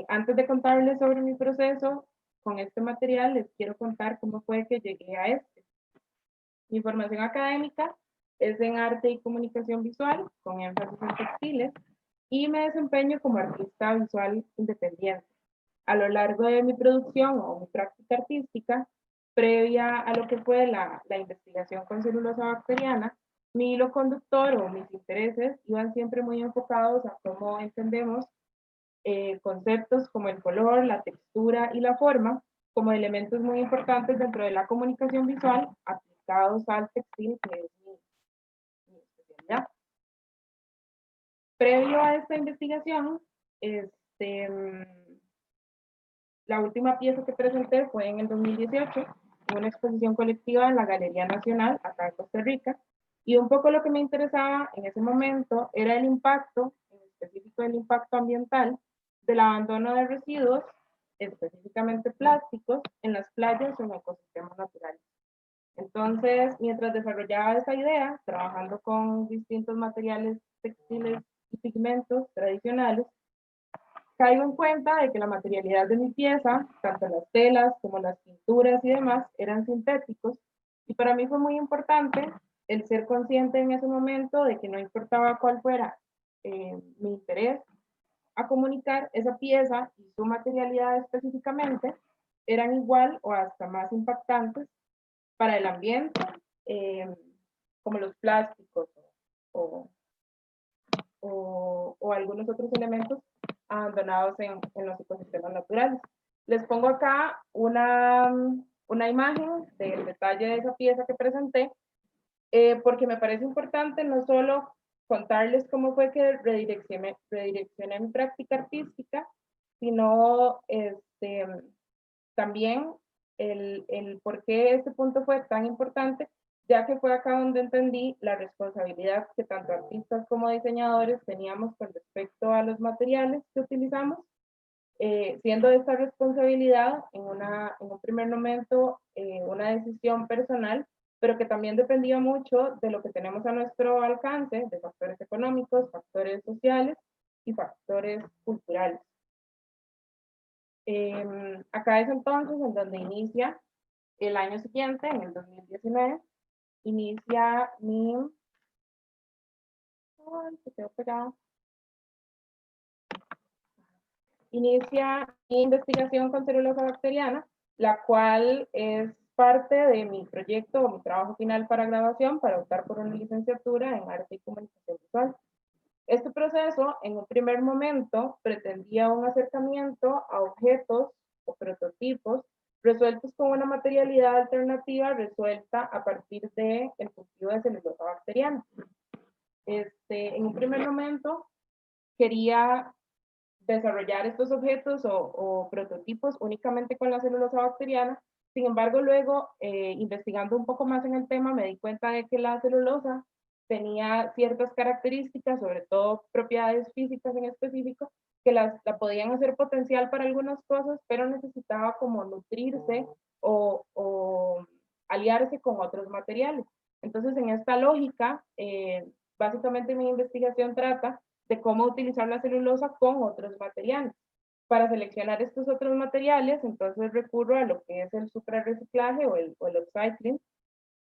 antes de contarles sobre mi proceso con este material, les quiero contar cómo fue que llegué a este. Mi formación académica es en arte y comunicación visual, con énfasis en textiles, y me desempeño como artista visual independiente. A lo largo de mi producción o mi práctica artística, previa a lo que fue la investigación con celulosa bacteriana, mi hilo conductor o mis intereses iban siempre muy enfocados a cómo entendemos conceptos como el color, la textura y la forma como elementos muy importantes dentro de la comunicación visual aplicados al textil, que es mi especialidad. Previo a esta investigación, la última pieza que presenté fue en el 2018, en una exposición colectiva en la Galería Nacional, acá en Costa Rica, y un poco lo que me interesaba en ese momento era el impacto, en específico el impacto ambiental, del abandono de residuos, específicamente plásticos, en las playas o en ecosistemas naturales. Entonces, mientras desarrollaba esa idea, trabajando con distintos materiales textiles y pigmentos tradicionales, caigo en cuenta de que la materialidad de mi pieza, tanto las telas como las pinturas y demás, eran sintéticos, y para mí fue muy importante el ser consciente en ese momento de que no importaba cuál fuera mi interés a comunicar, esa pieza y su materialidad específicamente eran igual o hasta más impactantes para el ambiente, eh, como los plásticos o, o algunos otros elementos abandonados en los ecosistemas naturales. Les pongo acá una imagen del detalle de esa pieza que presenté, porque me parece importante no solo contarles cómo fue que redireccioné mi práctica artística, sino también el por qué este punto fue tan importante, ya que fue acá donde entendí la responsabilidad que tanto artistas como diseñadores teníamos con respecto a los materiales que utilizamos, siendo esta responsabilidad en un primer momento una decisión personal, pero que también dependía mucho de lo que tenemos a nuestro alcance, de factores económicos, factores sociales y factores culturales. Acá es entonces en donde inicia el año siguiente, en el 2019, inicia mi... se quedó pegado. Inicia mi investigación con celulosa bacteriana, la cual es parte de mi proyecto o mi trabajo final para graduación para optar por una licenciatura en arte y comunicación visual. Este proceso, en un primer momento, pretendía un acercamiento a objetos o prototipos resueltos con una materialidad alternativa resuelta a partir del cultivo de celulosa bacteriana. En un primer momento, quería desarrollar estos objetos o prototipos únicamente con la celulosa bacteriana. Sin embargo, luego, investigando un poco más en el tema, me di cuenta de que la celulosa tenía ciertas características, sobre todo propiedades físicas en específico, que la podían hacer potencial para algunas cosas, pero necesitaba como nutrirse o aliarse con otros materiales. Entonces, en esta lógica, básicamente mi investigación trata de cómo utilizar la celulosa con otros materiales. Para seleccionar estos otros materiales, entonces recurro a lo que es el suprarreciclaje o el upcycling,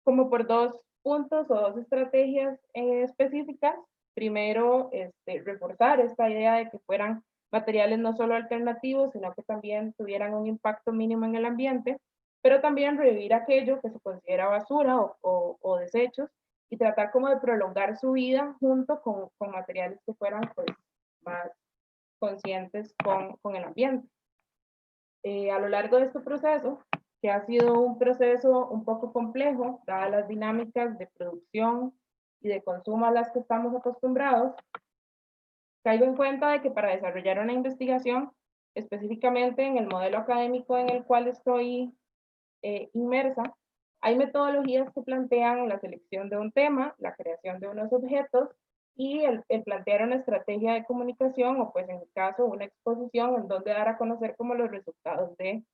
como por dos puntos o dos estrategias específicas. Primero, reforzar esta idea de que fueran materiales no solo alternativos, sino que también tuvieran un impacto mínimo en el ambiente, pero también revivir aquello que se considera basura o desechos y tratar como de prolongar su vida junto con materiales que fueran pues, más conscientes con el ambiente. A lo largo de este proceso, que ha sido un proceso un poco complejo, dadas las dinámicas de producción y de consumo a las que estamos acostumbrados, caigo en cuenta de que para desarrollar una investigación, específicamente en el modelo académico en el cual estoy inmersa, hay metodologías que plantean la selección de un tema, la creación de unos objetos y el plantear una estrategia de comunicación o pues en mi caso una exposición en donde dar a conocer como los resultados de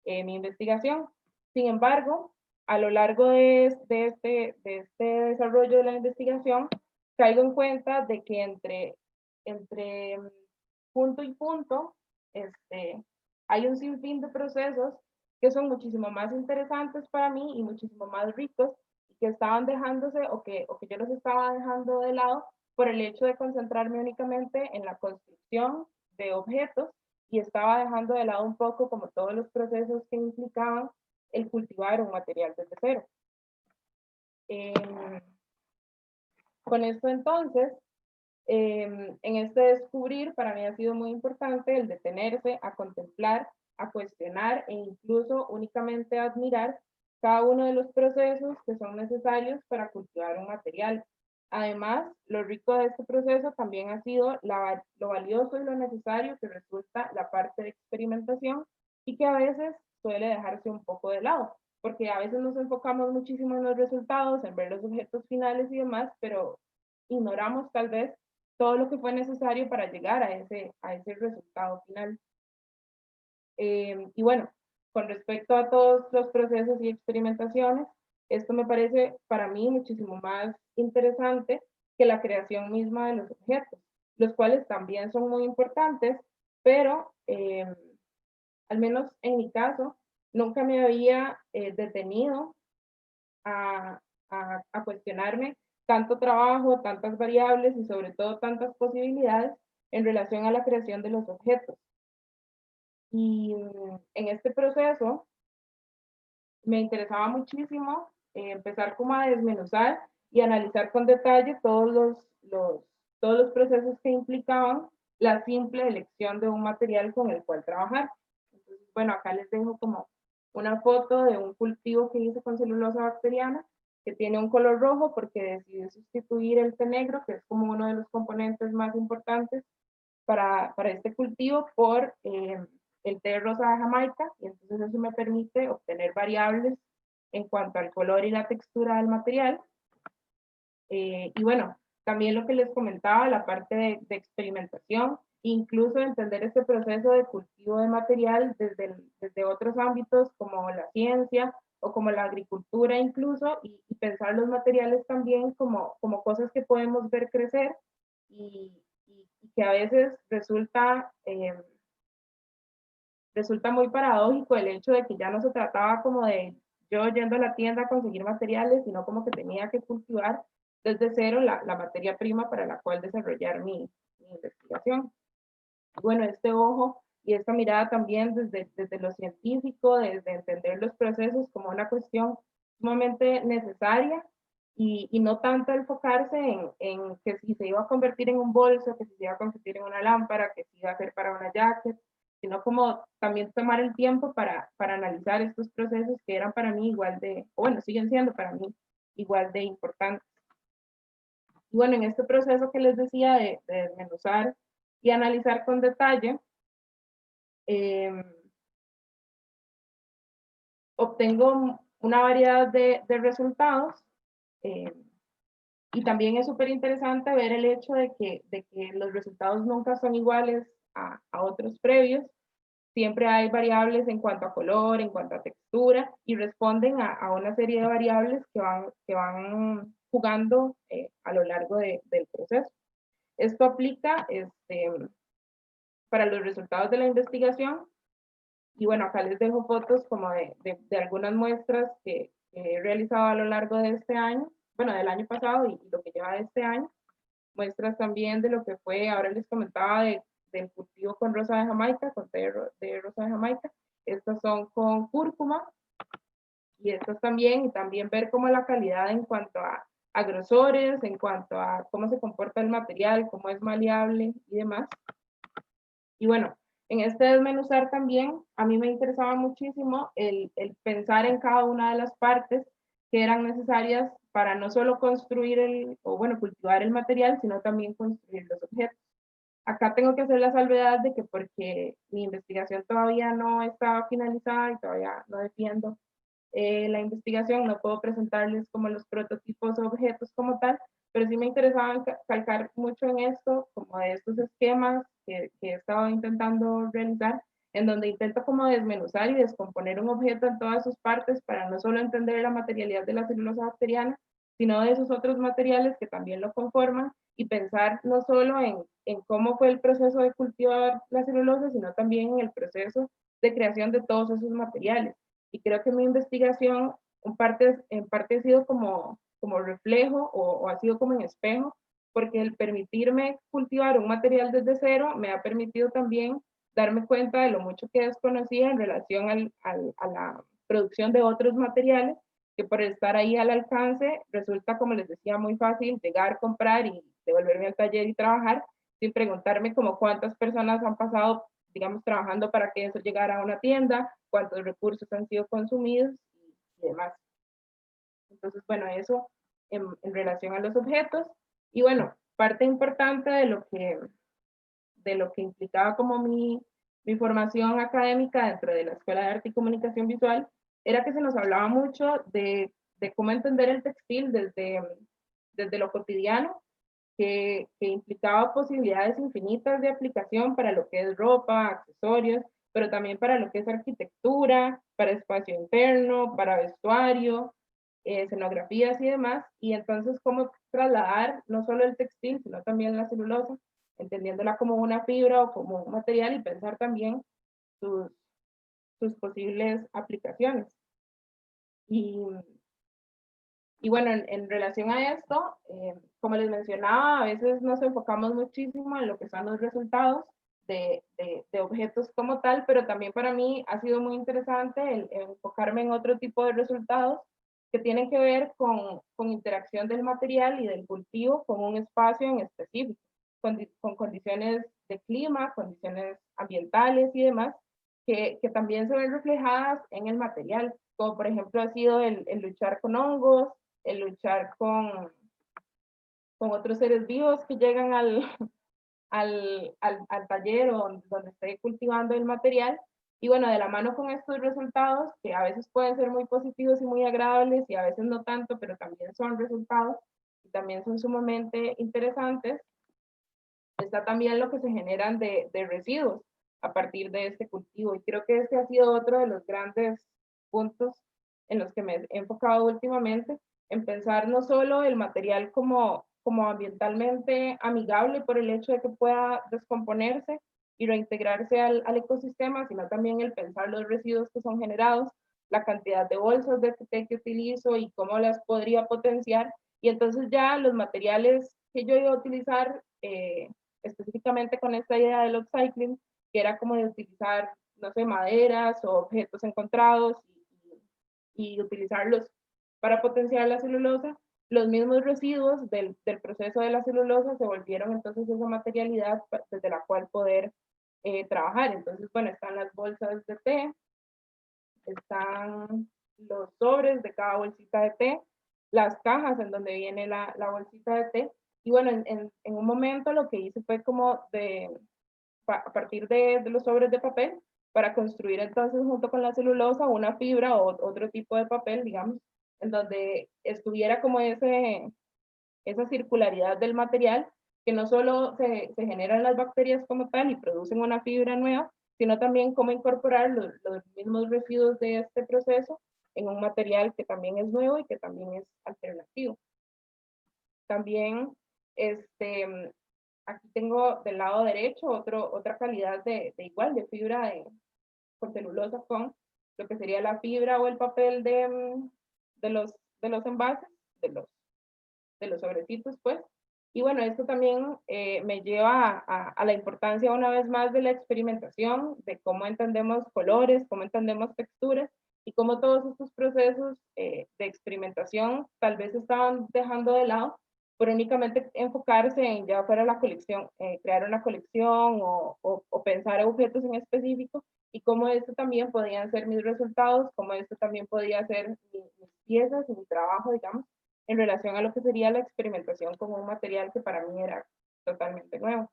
mi investigación. Sin embargo, a lo largo de este desarrollo de la investigación, caigo en cuenta de que entre punto y punto hay un sinfín de procesos que son muchísimo más interesantes para mí y muchísimo más ricos y que estaban dejándose o que yo los estaba dejando de lado por el hecho de concentrarme únicamente en la construcción de objetos y estaba dejando de lado un poco como todos los procesos que implicaban el cultivar un material desde cero. Con esto entonces, en este descubrir para mí ha sido muy importante el detenerse a contemplar, a cuestionar e incluso únicamente a admirar cada uno de los procesos que son necesarios para cultivar un material. Además, lo rico de este proceso también ha sido lo valioso y lo necesario que resulta la parte de experimentación y que a veces suele dejarse un poco de lado, porque a veces nos enfocamos muchísimo en los resultados, en ver los objetos finales y demás, pero ignoramos tal vez todo lo que fue necesario para llegar a ese resultado final. Y bueno, con respecto a todos los procesos y experimentaciones, esto me parece para mí muchísimo más interesante que la creación misma de los objetos, los cuales también son muy importantes, pero al menos en mi caso, nunca me había detenido a, a cuestionarme tanto trabajo, tantas variables y sobre todo tantas posibilidades en relación a la creación de los objetos. Y en este proceso me interesaba muchísimo empezar como a desmenuzar y analizar con detalle todos los procesos que implicaban la simple elección de un material con el cual trabajar. Entonces, bueno, acá les dejo como una foto de un cultivo que hice con celulosa bacteriana que tiene un color rojo porque decidí sustituir el té negro, que es como uno de los componentes más importantes para este cultivo, por el té rosa de Jamaica, y entonces eso me permite obtener variables en cuanto al color y la textura del material. Y bueno, también lo que les comentaba, la parte de experimentación, incluso entender este proceso de cultivo de material desde otros ámbitos como la ciencia o como la agricultura incluso, y pensar los materiales también como cosas que podemos ver crecer y que a veces resulta muy paradójico el hecho de que ya no se trataba como de yo yendo a la tienda a conseguir materiales, sino como que tenía que cultivar desde cero la materia prima para la cual desarrollar mi investigación. Bueno, este ojo y esta mirada también desde lo científico, desde entender los procesos como una cuestión sumamente necesaria y no tanto enfocarse en que si se iba a convertir en un bolso, que si se iba a convertir en una lámpara, que si iba a ser para una jacket, sino como también tomar el tiempo para analizar estos procesos que eran para mí igual de, bueno, siguen siendo para mí igual de importantes. Y bueno, en este proceso que les decía de desmenuzar y analizar con detalle, obtengo una variedad de resultados y también es súper interesante ver el hecho de que los resultados nunca son iguales a otros previos. Siempre hay variables en cuanto a color, en cuanto a textura y responden a una serie de variables que van jugando a lo largo del proceso. Esto aplica para los resultados de la investigación. Y bueno, acá les dejo fotos como de algunas muestras que he realizado a lo largo de este año, bueno, del año pasado y lo que lleva de este año. Muestras también de lo que fue, ahora les comentaba del cultivo con rosa de Jamaica, con té de rosa de Jamaica. Estas son con cúrcuma y estas también, y también ver cómo la calidad en cuanto a grosores, en cuanto a cómo se comporta el material, cómo es maleable y demás. Y bueno, en este desmenuzar también, a mí me interesaba muchísimo el pensar en cada una de las partes que eran necesarias para no solo construir cultivar el material, sino también construir los objetos. Acá tengo que hacer la salvedad de que porque mi investigación todavía no estaba finalizada y todavía no defiendo la investigación, no puedo presentarles como los prototipos o objetos como tal, pero sí me interesaba calcar mucho en esto, como de estos esquemas que he estado intentando realizar, en donde intento como desmenuzar y descomponer un objeto en todas sus partes para no solo entender la materialidad de la celulosa bacteriana, sino de esos otros materiales que también lo conforman y pensar no solo en cómo fue el proceso de cultivar la celulosa, sino también en el proceso de creación de todos esos materiales. Y creo que mi investigación en parte ha sido como reflejo o ha sido como en espejo, porque el permitirme cultivar un material desde cero me ha permitido también darme cuenta de lo mucho que desconocía en relación a la producción de otros materiales, que por estar ahí al alcance resulta, como les decía, muy fácil llegar, comprar y devolverme al taller y trabajar, sin preguntarme como cuántas personas han pasado, digamos, trabajando para que eso llegara a una tienda, cuántos recursos han sido consumidos y demás. Entonces, bueno, eso en relación a los objetos. Y bueno, parte importante de lo que implicaba como mi formación académica dentro de la Escuela de Arte y Comunicación Visual era que se nos hablaba mucho de cómo entender el textil desde lo cotidiano, que implicaba posibilidades infinitas de aplicación para lo que es ropa, accesorios, pero también para lo que es arquitectura, para espacio interno, para vestuario, escenografías y demás, y entonces cómo trasladar no solo el textil, sino también la celulosa, entendiéndola como una fibra o como un material y pensar también sus, sus posibles aplicaciones. Y bueno, en relación a esto, como les mencionaba, a veces nos enfocamos muchísimo en lo que son los resultados de objetos como tal, pero también para mí ha sido muy interesante el enfocarme en otro tipo de resultados que tienen que ver con interacción del material y del cultivo con un espacio en específico, con condiciones de clima, condiciones ambientales y demás, que también se ven reflejadas en el material, como por ejemplo ha sido el luchar con hongos, el luchar con otros seres vivos que llegan al taller o donde esté cultivando el material. Y bueno, de la mano con estos resultados, que a veces pueden ser muy positivos y muy agradables y a veces no tanto, pero también son resultados y también son sumamente interesantes, está también lo que se generan de residuos a partir de este cultivo. Y creo que este ha sido otro de los grandes puntos en los que me he enfocado últimamente, en pensar no solo el material como ambientalmente amigable por el hecho de que pueda descomponerse y reintegrarse al ecosistema, sino también el pensar los residuos que son generados, la cantidad de bolsas de té que utilizo y cómo las podría potenciar. Y entonces ya los materiales que yo iba a utilizar, específicamente con esta idea del upcycling, que era como de utilizar, no sé, maderas o objetos encontrados y utilizarlos para potenciar la celulosa, los mismos residuos del proceso de la celulosa se volvieron entonces esa materialidad desde la cual poder trabajar. Entonces, bueno, están las bolsas de té, están los sobres de cada bolsita de té, las cajas en donde viene la bolsita de té. Y bueno, en un momento lo que hice fue como a partir de los sobres de papel, para construir entonces junto con la celulosa una fibra o otro tipo de papel, digamos, en donde estuviera como esa circularidad del material, que no solo se generan las bacterias como tal y producen una fibra nueva, sino también cómo incorporar los mismos residuos de este proceso en un material que también es nuevo y que también es alternativo. También aquí tengo del lado derecho otra calidad de igual, de fibra con celulosa con lo que sería la fibra o el papel de los envases, de los sobrecitos, pues. Y bueno, esto también me lleva a la importancia una vez más de la experimentación, de cómo entendemos colores, cómo entendemos texturas y cómo todos estos procesos de experimentación tal vez estaban dejando de lado por únicamente enfocarse en ya fuera la colección, crear una colección o pensar objetos en específico y cómo esto también podían ser mis resultados, cómo esto también podía ser mis piezas y mi trabajo, digamos, en relación a lo que sería la experimentación con un material que para mí era totalmente nuevo.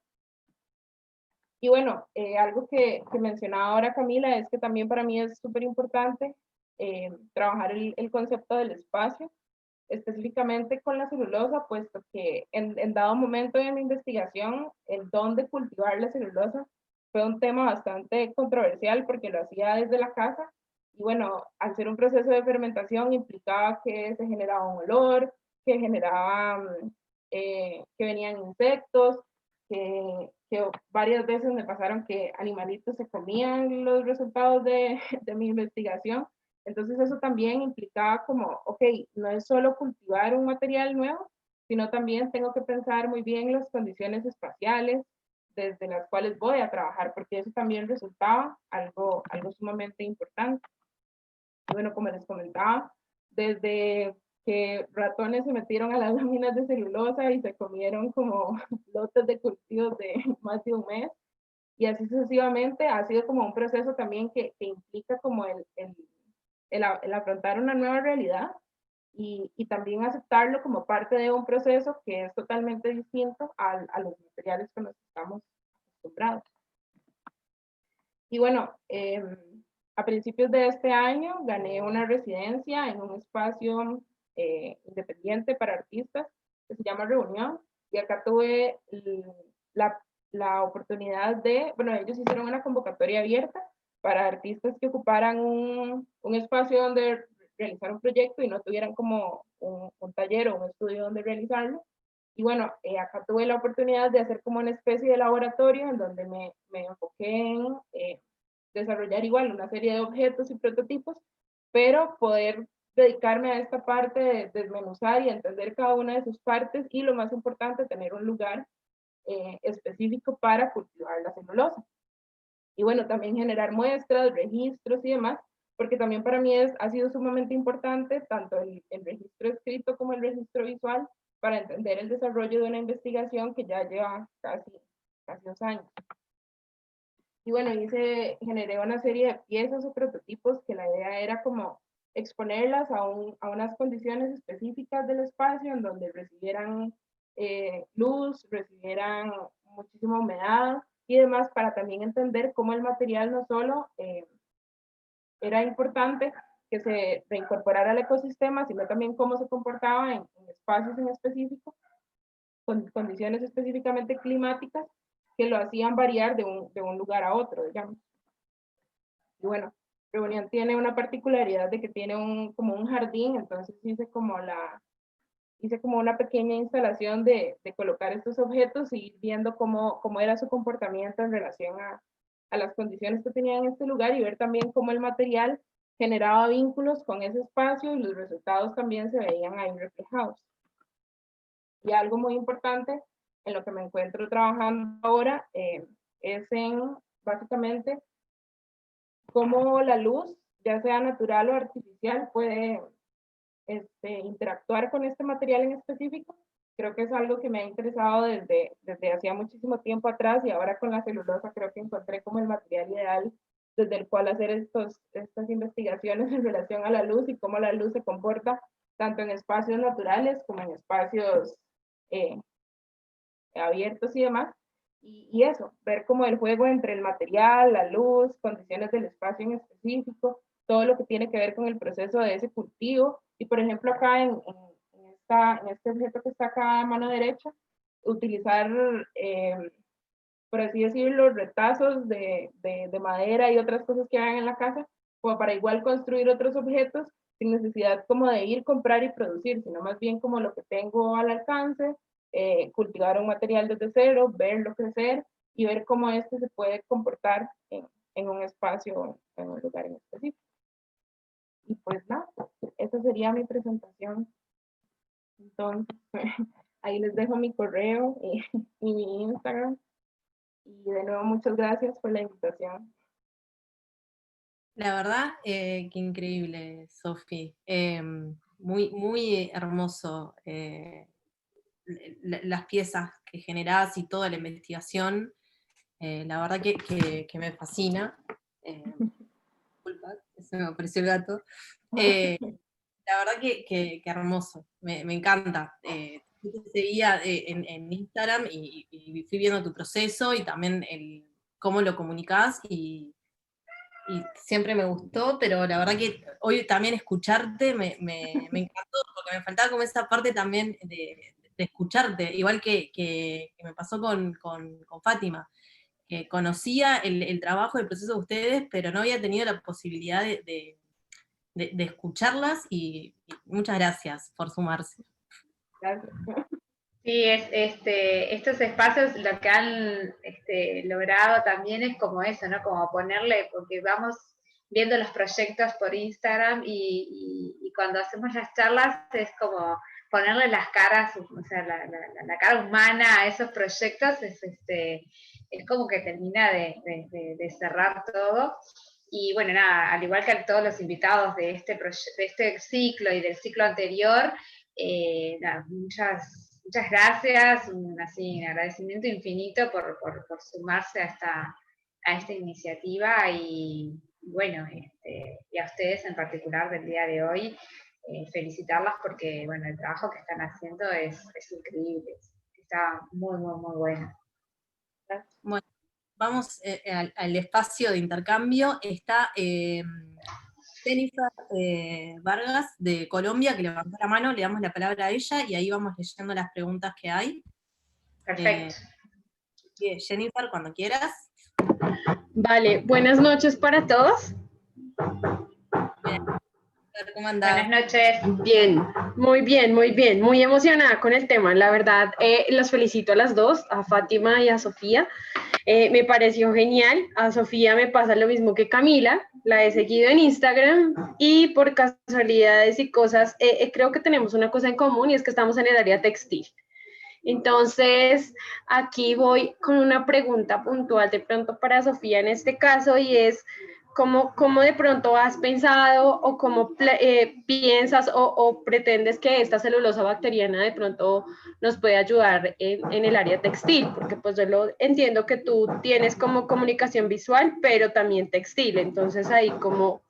Y bueno, algo que mencionaba ahora Camila es que también para mí es súper importante trabajar el concepto del espacio, específicamente con la celulosa, puesto que en dado momento de mi investigación, el dónde cultivar la celulosa fue un tema bastante controversial porque lo hacía desde la casa y bueno, al ser un proceso de fermentación implicaba que se generaba un olor, que generaba, que venían insectos, que varias veces me pasaron que animalitos se comían los resultados de mi investigación. Entonces eso también implicaba como, ok, no es solo cultivar un material nuevo, sino también tengo que pensar muy bien las condiciones espaciales desde las cuales voy a trabajar, porque eso también resultaba algo sumamente importante. Y bueno, como les comentaba, desde que ratones se metieron a las láminas de celulosa y se comieron como lotes de cultivos de más de un mes, y así sucesivamente, ha sido como un proceso también que implica como el afrontar una nueva realidad y también aceptarlo como parte de un proceso que es totalmente distinto a los materiales con los que estamos acostumbrados. Y bueno, a principios de este año gané una residencia en un espacio independiente para artistas que se llama Reunión, y acá tuve la oportunidad de, bueno, ellos hicieron una convocatoria abierta para artistas que ocuparan un espacio donde realizar un proyecto y no tuvieran como un taller o un estudio donde realizarlo. Y bueno, acá tuve la oportunidad de hacer como una especie de laboratorio en donde me enfoqué en desarrollar igual una serie de objetos y prototipos, pero poder dedicarme a esta parte de desmenuzar y entender cada una de sus partes y lo más importante, tener un lugar específico para cultivar la celulosa. Y bueno, también generar muestras, registros y demás, porque también para mí ha sido sumamente importante tanto el registro escrito como el registro visual para entender el desarrollo de una investigación que ya lleva casi 2 años. Y bueno, generé una serie de piezas o prototipos que la idea era como exponerlas a unas condiciones específicas del espacio en donde recibieran luz, recibieran muchísima humedad y demás, para también entender cómo el material no solo era importante que se reincorporara al ecosistema, sino también cómo se comportaba en espacios en específico, con condiciones específicamente climáticas que lo hacían variar de un lugar a otro, digamos. Y bueno, Reunión tiene una particularidad de que tiene como un jardín, entonces hice como una pequeña instalación de colocar estos objetos y ir viendo cómo era su comportamiento en relación a las condiciones que tenía en este lugar y ver también cómo el material generaba vínculos con ese espacio y los resultados también se veían ahí reflejados. Y algo muy importante en lo que me encuentro trabajando ahora es en básicamente cómo la luz, ya sea natural o artificial, puede interactuar con este material en específico. Creo que es algo que me ha interesado desde hacía muchísimo tiempo atrás y ahora con la celulosa creo que encontré como el material ideal desde el cual hacer estas investigaciones en relación a la luz y cómo la luz se comporta tanto en espacios naturales como en espacios abiertos y demás. Y eso, ver como el juego entre el material, la luz, condiciones del espacio en específico, todo lo que tiene que ver con el proceso de ese cultivo. Y por ejemplo acá en este objeto que está acá a mano derecha, utilizar, por así decirlo, retazos de madera y otras cosas que hagan en la casa, como para igual construir otros objetos sin necesidad como de ir, comprar y producir, sino más bien como lo que tengo al alcance, cultivar un material desde cero, verlo crecer y ver cómo este se puede comportar en un espacio, en un lugar en específico. Y pues nada, esa sería mi presentación. Entonces, ahí les dejo mi correo y mi Instagram. Y de nuevo, muchas gracias por la invitación. La verdad, que increíble, Sofi. Muy, muy hermoso las piezas que generás y toda la investigación. La verdad que me fascina. Disculpa, se me apareció el gato. La verdad que hermoso, me encanta. Yo te seguía en Instagram y fui viendo tu proceso y también cómo lo comunicás y siempre me gustó, pero la verdad que hoy también escucharte me encantó, porque me faltaba como esa parte también de escucharte, igual que me pasó con Fátima, que conocía el trabajo, el proceso de ustedes, pero no había tenido la posibilidad de escucharlas y muchas gracias por sumarse. Gracias. Sí, estos espacios lo que han logrado también es como eso, ¿no? Como ponerle, porque vamos viendo los proyectos por Instagram y cuando hacemos las charlas es como ponerle las caras, o sea, la cara humana a esos proyectos, es como que termina de cerrar todo. Y bueno, nada, al igual que a todos los invitados de este ciclo y del ciclo anterior, nada, muchas gracias, un agradecimiento infinito por sumarse a esta iniciativa y bueno, y a ustedes en particular del día de hoy, felicitarlas porque bueno, el trabajo que están haciendo es increíble, está muy, muy, muy bueno. Bueno, vamos al espacio de intercambio. Está Jennifer Vargas de Colombia, que levantó la mano, le damos la palabra a ella y ahí vamos leyendo las preguntas que hay. Perfecto. Jennifer, cuando quieras. Vale, buenas noches para todos. Bien. ¿Cómo andás? Buenas noches. Bien, muy emocionada con el tema, la verdad, las felicito a las dos, a Fátima y a Sofía, me pareció genial, a Sofía me pasa lo mismo que Camila, la he seguido en Instagram y por casualidades y cosas, creo que tenemos una cosa en común y es que estamos en el área textil. Entonces, aquí voy con una pregunta puntual de pronto para Sofía en este caso y es, ¿cómo de pronto has pensado o cómo piensas o pretendes que esta celulosa bacteriana de pronto nos puede ayudar en el área textil? Porque pues yo lo entiendo que tú tienes como comunicación visual, pero también textil. Entonces ahí cómo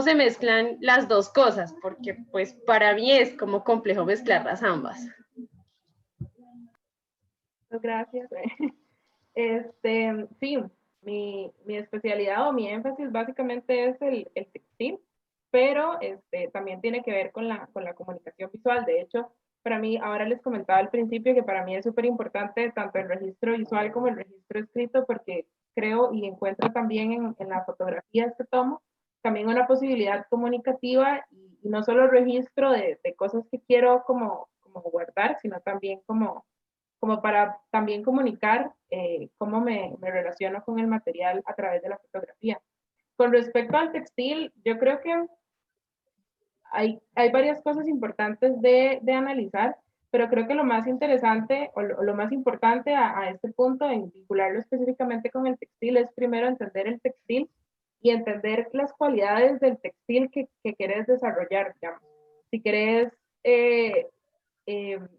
se mezclan las dos cosas, porque pues para mí es como complejo mezclarlas ambas. Gracias. Sí, mi especialidad o mi énfasis básicamente es el textil, pero también tiene que ver con la comunicación visual. De hecho, para mí, ahora les comentaba al principio que para mí es súper importante tanto el registro visual como el registro escrito, porque creo y encuentro también en las fotografías que tomo también una posibilidad comunicativa y no solo registro de cosas que quiero como guardar, sino también como para también comunicar cómo me relaciono con el material a través de la fotografía. Con respecto al textil, yo creo que hay varias cosas importantes de analizar, pero creo que lo más interesante o lo más importante a este punto, en vincularlo específicamente con el textil, es primero entender el textil y entender las cualidades del textil que querés desarrollar, digamos. Si querés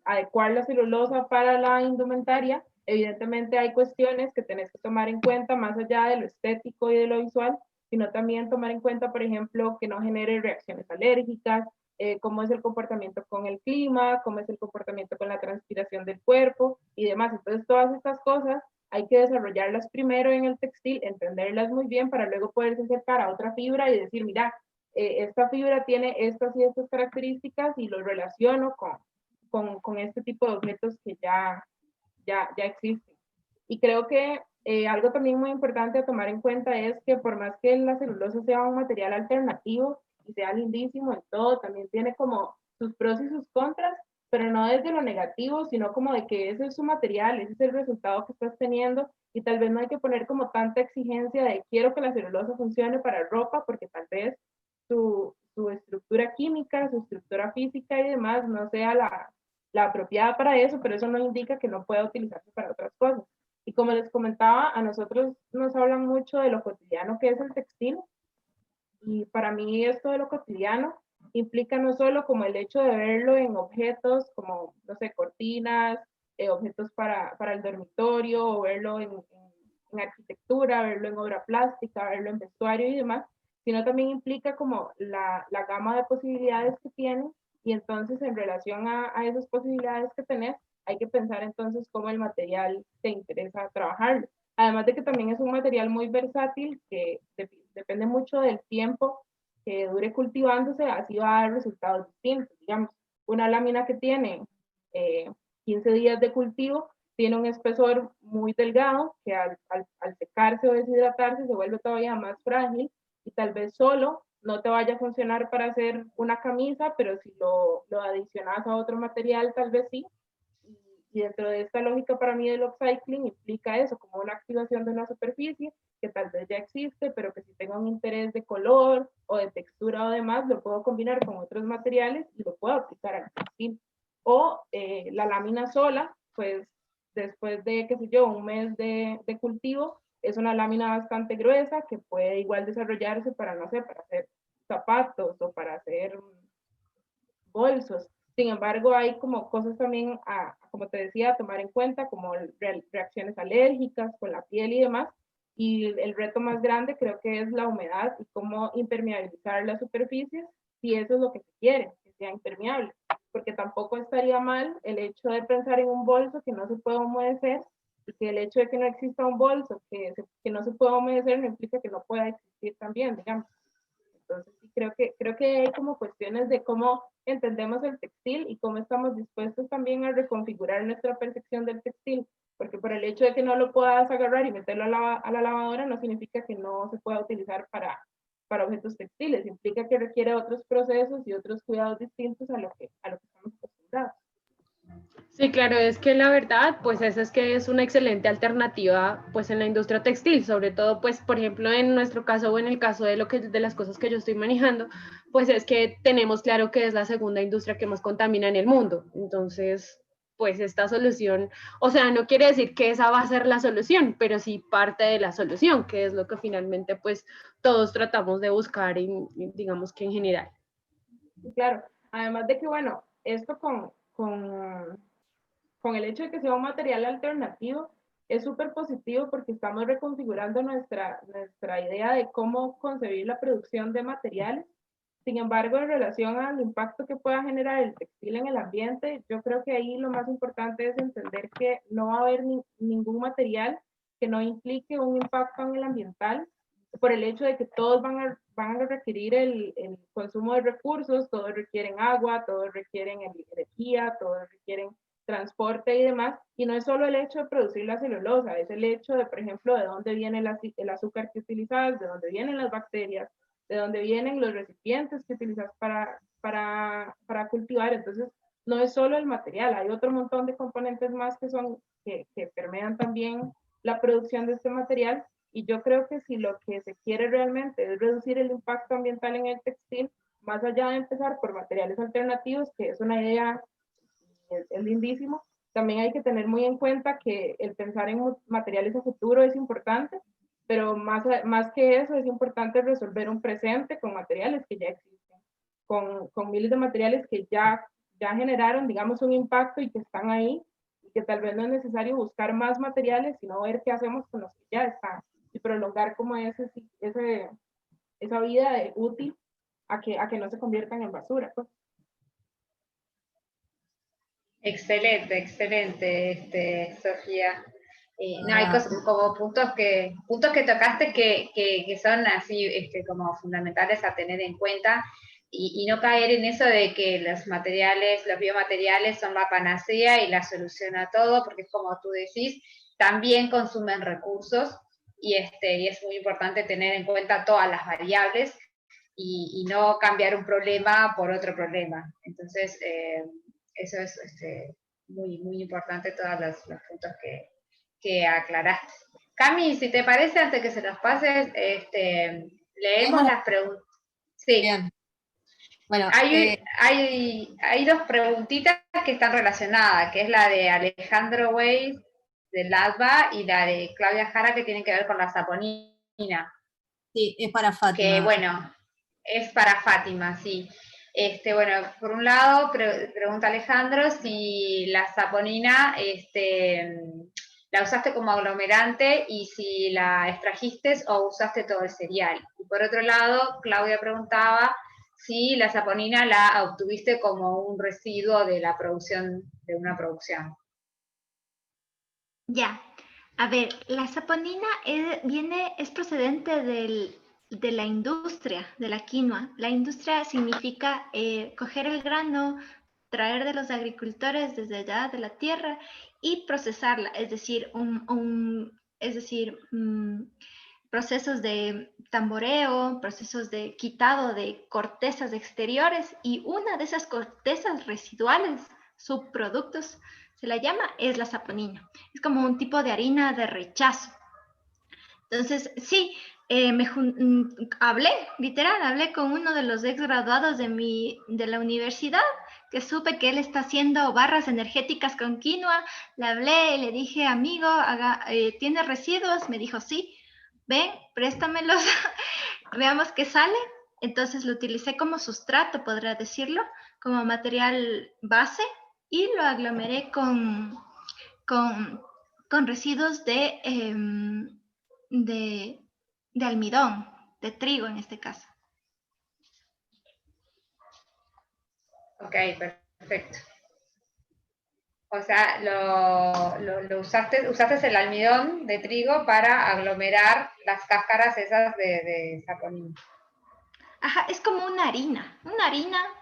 adecuar la celulosa para la indumentaria, evidentemente hay cuestiones que tenés que tomar en cuenta más allá de lo estético y de lo visual, sino también tomar en cuenta, por ejemplo, que no genere reacciones alérgicas, cómo es el comportamiento con el clima, cómo es el comportamiento con la transpiración del cuerpo y demás. Entonces, todas estas cosas hay que desarrollarlas primero en el textil, entenderlas muy bien para luego poderse acercar a otra fibra y decir, mira, esta fibra tiene estas y estas características y lo relaciono con este tipo de objetos que ya existen. Y creo que algo también muy importante a tomar en cuenta es que por más que la celulosa sea un material alternativo y sea lindísimo en todo, también tiene como sus pros y sus contras, pero no desde lo negativo, sino como de que ese es su material, ese es el resultado que estás teniendo, y tal vez no hay que poner como tanta exigencia de quiero que la celulosa funcione para ropa, porque tal vez su estructura química, su estructura física y demás no sea la apropiada para eso, pero eso no indica que no pueda utilizarse para otras cosas. Y como les comentaba, a nosotros nos hablan mucho de lo cotidiano que es el textil, y para mí esto de lo cotidiano implica no solo como el hecho de verlo en objetos como, no sé, cortinas, objetos para el dormitorio, o verlo en arquitectura, verlo en obra plástica, verlo en vestuario y demás, sino también implica como la gama de posibilidades que tiene, y entonces en relación a esas posibilidades que tenés, hay que pensar entonces cómo el material te interesa trabajarlo. Además de que también es un material muy versátil que depende mucho del tiempo que dure cultivándose, así va a dar resultados distintos. Digamos, una lámina que tiene 15 días de cultivo tiene un espesor muy delgado que al secarse o deshidratarse se vuelve todavía más frágil, y tal vez solo no te vaya a funcionar para hacer una camisa, pero si lo adicionas a otro material tal vez sí. Y dentro de esta lógica para mí del upcycling implica eso, como una activación de una superficie que tal vez ya existe, pero que si tengo un interés de color o de textura o demás, lo puedo combinar con otros materiales y lo puedo aplicar al textil. O la lámina sola, pues después de, qué sé yo, un mes de cultivo, es una lámina bastante gruesa que puede igual desarrollarse para, no sé, para hacer zapatos o para hacer bolsos. Sin embargo, hay como cosas también, como te decía, a tomar en cuenta, como reacciones alérgicas con la piel y demás. Y el reto más grande creo que es la humedad y cómo impermeabilizar las superficies, si eso es lo que se quiere, que sea impermeable. Porque tampoco estaría mal el hecho de pensar en un bolso que no se puede humedecer, y que el hecho de que no exista un bolso que no se pueda humedecer no implica que no pueda existir también, digamos. Entonces, sí, creo que hay como cuestiones de cómo entendemos el textil y cómo estamos dispuestos también a reconfigurar nuestra percepción del textil, porque por el hecho de que no lo puedas agarrar y meterlo a la lavadora no significa que no se pueda utilizar para objetos textiles, implica que requiere otros procesos y otros cuidados distintos a lo que estamos acostumbrados. Sí, claro, es que la verdad, pues esa es que es una excelente alternativa, pues en la industria textil, sobre todo, pues por ejemplo, en nuestro caso o en el caso de las cosas que yo estoy manejando, pues es que tenemos claro que es la segunda industria que más contamina en el mundo. Entonces, pues esta solución, o sea, no quiere decir que esa va a ser la solución, pero sí parte de la solución, que es lo que finalmente, pues todos tratamos de buscar, digamos que en general. Y claro, además de que, bueno, esto con el hecho de que sea un material alternativo, es súper positivo porque estamos reconfigurando nuestra idea de cómo concebir la producción de materiales. Sin embargo, en relación al impacto que pueda generar el textil en el ambiente, yo creo que ahí lo más importante es entender que no va a haber ningún material que no implique un impacto en el ambiental, por el hecho de que todos van a requerir el consumo de recursos, todos requieren agua, todos requieren energía, todos requieren transporte y demás, y no es solo el hecho de producir la celulosa, es el hecho de, por ejemplo, de dónde viene el azúcar que utilizas, de dónde vienen las bacterias, de dónde vienen los recipientes que utilizas para cultivar. Entonces, no es solo el material, hay otro montón de componentes más que permean también la producción de este material, y yo creo que si lo que se quiere realmente es reducir el impacto ambiental en el textil, más allá de empezar por materiales alternativos, que es una idea, es lindísimo, también hay que tener muy en cuenta que el pensar en materiales a futuro es importante, pero más que eso es importante resolver un presente con materiales que ya existen, con miles de materiales que ya generaron, digamos, un impacto y que están ahí, y que tal vez no es necesario buscar más materiales, sino ver qué hacemos con los que ya están y prolongar como esa vida útil a que no se conviertan en basura. Pues. Excelente, excelente, Sofía. No, hay cosas, como puntos que tocaste que son así como fundamentales a tener en cuenta, y no caer en eso de que los materiales, los biomateriales son la panacea y la solución a todo, porque es como tú decís, también consumen recursos, y es muy importante tener en cuenta todas las variables y no cambiar un problema por otro problema. Entonces, eso es muy, muy importante, todos los puntos que aclaraste. Cami, si te parece, antes que se nos pases, leemos las preguntas. Sí. Bien. Bueno, Hay dos preguntitas que están relacionadas, que es la de Alejandro Weiss, del ADVA, y la de Claudia Jara, que tiene que ver con la saponina. sí, es para Fátima. Que bueno, es para Fátima, sí. Bueno, por un lado, pregunta Alejandro si la saponina la usaste como aglomerante y si la extrajiste o usaste todo el cereal. Y por otro lado, Claudia preguntaba si la saponina la obtuviste como un residuo de la producción, de una producción. Ya, a ver, la saponina es procedente de la industria, de la quinoa. La industria significa coger el grano, traer de los agricultores desde allá de la tierra y procesarla, es decir, procesos de tamboreo, procesos de quitado de cortezas exteriores, y una de esas cortezas residuales, subproductos, se la llama, es la saponina. Es como un tipo de harina de rechazo. Entonces, sí, hablé con uno de los ex graduados de la universidad, que supe que él está haciendo barras energéticas con quinoa. Le hablé y le dije, amigo, ¿tiene residuos? Me dijo, sí. Ven, préstamelos, veamos qué sale. Entonces lo utilicé como sustrato, podría decirlo, como material base, y lo aglomeré con residuos de almidón, de trigo en este caso. Ok, perfecto. O sea, lo usaste el almidón de trigo para aglomerar las cáscaras esas de saponina. Ajá, es como una harina,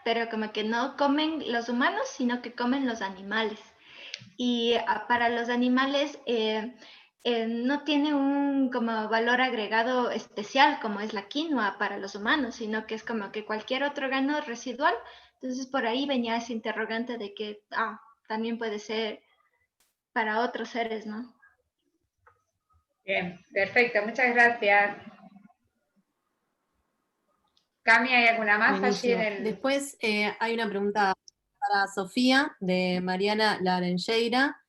pero como que no comen los humanos, sino que comen los animales. Y para los animales no tiene un como valor agregado especial como es la quinoa para los humanos, sino que es como que cualquier otro grano residual. Entonces por ahí venía ese interrogante de que también puede ser para otros seres, ¿no? Bien, perfecto, muchas gracias. Cami, ¿hay alguna más allí en el...? Después hay una pregunta para Sofía, de Mariana Larencheira,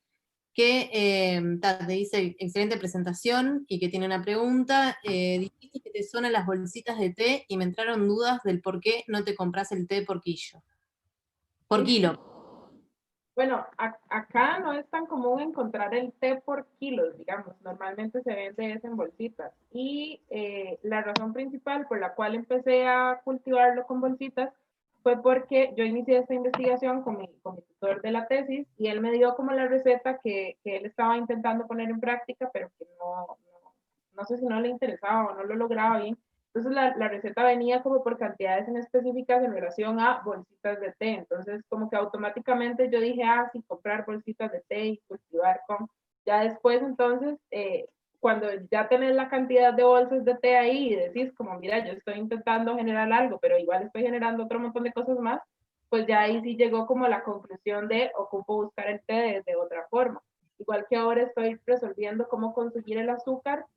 que te dice excelente presentación y que tiene una pregunta. Dijiste que te suenan las bolsitas de té y me entraron dudas del por qué no te compras el té por kilo. Bueno, acá no es tan común encontrar el té por kilos, digamos. Normalmente se vende eso en bolsitas. Y la razón principal por la cual empecé a cultivarlo con bolsitas fue porque yo inicié esta investigación con mi tutor de la tesis y él me dio como la receta que él estaba intentando poner en práctica, pero que no sé si no le interesaba o no lo lograba bien. Entonces la receta venía como por cantidades en específicas en relación a bolsitas de té. Entonces como que automáticamente yo dije, sí, comprar bolsitas de té y cultivar con... Ya después entonces, cuando ya tenés la cantidad de bolsas de té ahí y decís como, mira, yo estoy intentando generar algo, pero igual estoy generando otro montón de cosas más, pues ya ahí sí llegó como la conclusión de ocupo buscar el té de otra forma. Igual que ahora estoy resolviendo cómo conseguir el azúcar,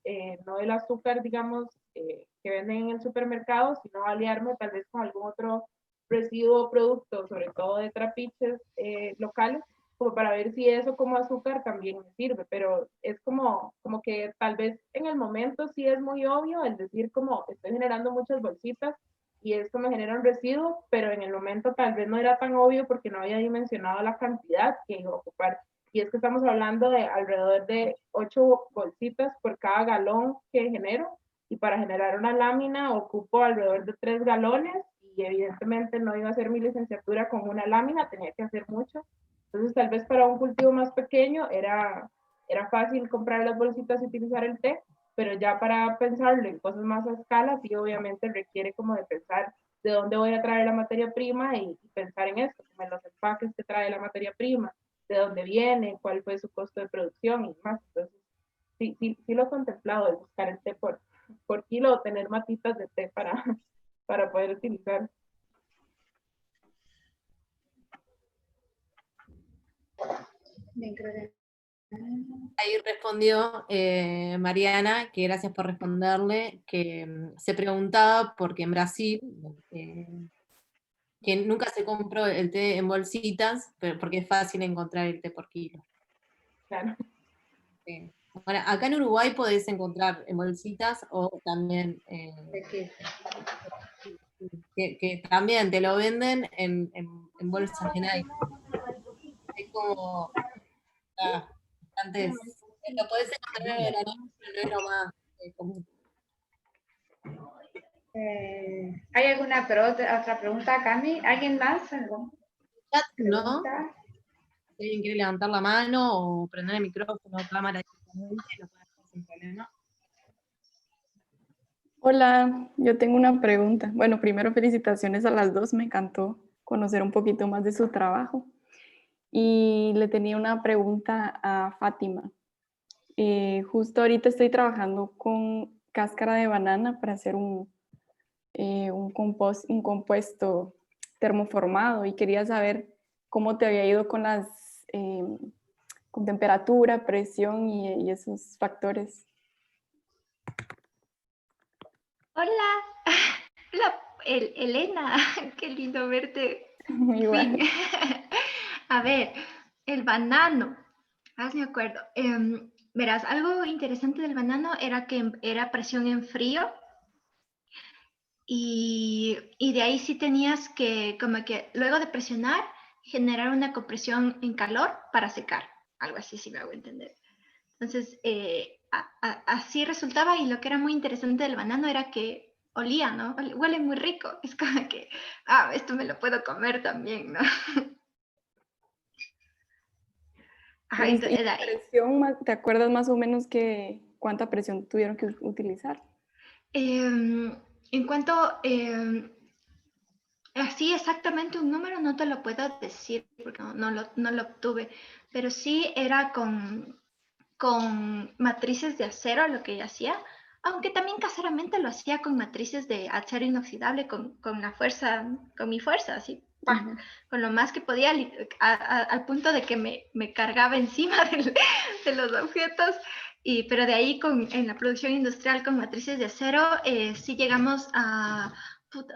no el azúcar, digamos, que venden en el supermercado, sino aliarme tal vez con algún otro residuo o producto, sobre todo de trapiches locales, como para ver si eso como azúcar también me sirve, pero es como que tal vez en el momento sí es muy obvio el decir como estoy generando muchas bolsitas y esto me genera un residuo, pero en el momento tal vez no era tan obvio porque no había dimensionado la cantidad que iba a ocupar. Y es que estamos hablando de alrededor de 8 bolsitas por cada galón que genero, y para generar una lámina ocupo alrededor de 3 galones, y evidentemente no iba a hacer mi licenciatura con una lámina, tenía que hacer mucho. Entonces tal vez para un cultivo más pequeño era fácil comprar las bolsitas y utilizar el té, pero ya para pensarlo en cosas más a escala, sí obviamente requiere como de pensar de dónde voy a traer la materia prima y pensar en esto, como en los empaques que trae la materia prima, de dónde viene, cuál fue su costo de producción y más. Entonces, sí lo he contemplado, de buscar el té por kilo o tener matitas de té para poder utilizar. Bien, creo que... Ahí respondió Mariana, que gracias por responderle, que se preguntaba porque en Brasil, eh, que nunca se compró el té en bolsitas, porque es fácil encontrar el té por kilo. Claro. Bueno, acá en Uruguay podés encontrar en bolsitas o también que también te lo venden en bolsas de nylon. Es como antes, lo podés encontrar en el anuncio, pero no es lo más común. ¿Hay alguna otra pregunta, Cami? ¿Alguien más? ¿Alguna Chat, ¿no? pregunta? Si alguien quiere levantar la mano o prender el micrófono o cámara directamente, lo puede hacer sin problema. Hola, yo tengo una pregunta. Bueno, primero felicitaciones a las dos, me encantó conocer un poquito más de su trabajo. Y le tenía una pregunta a Fátima. Justo ahorita estoy trabajando con cáscara de banana para hacer un compuesto termoformado y quería saber cómo te había ido con con temperatura, presión y esos factores. Hola, Elena, qué lindo verte. Igual. A ver, el banano, hazme acuerdo. Verás, algo interesante del banano era que era presión en frío y de ahí sí tenías que, como que luego de presionar, generar una compresión en calor para secar, algo así si me hago entender. Entonces, así resultaba y lo que era muy interesante del banano era que olía, ¿no? Huele muy rico, es como que, esto me lo puedo comer también, ¿no? Ajá, ¿Y entonces, presión, te acuerdas más o menos cuánta presión tuvieron que utilizar? En cuanto, así exactamente un número no te lo puedo decir porque no lo obtuve, pero sí era con matrices de acero lo que ella hacía, aunque también caseramente lo hacía con matrices de acero inoxidable con la fuerza, con mi fuerza, así, Uh-huh. con lo más que podía, al punto de que me cargaba encima de los objetos. Pero de ahí en la producción industrial con matrices de acero, sí llegamos a... Puta,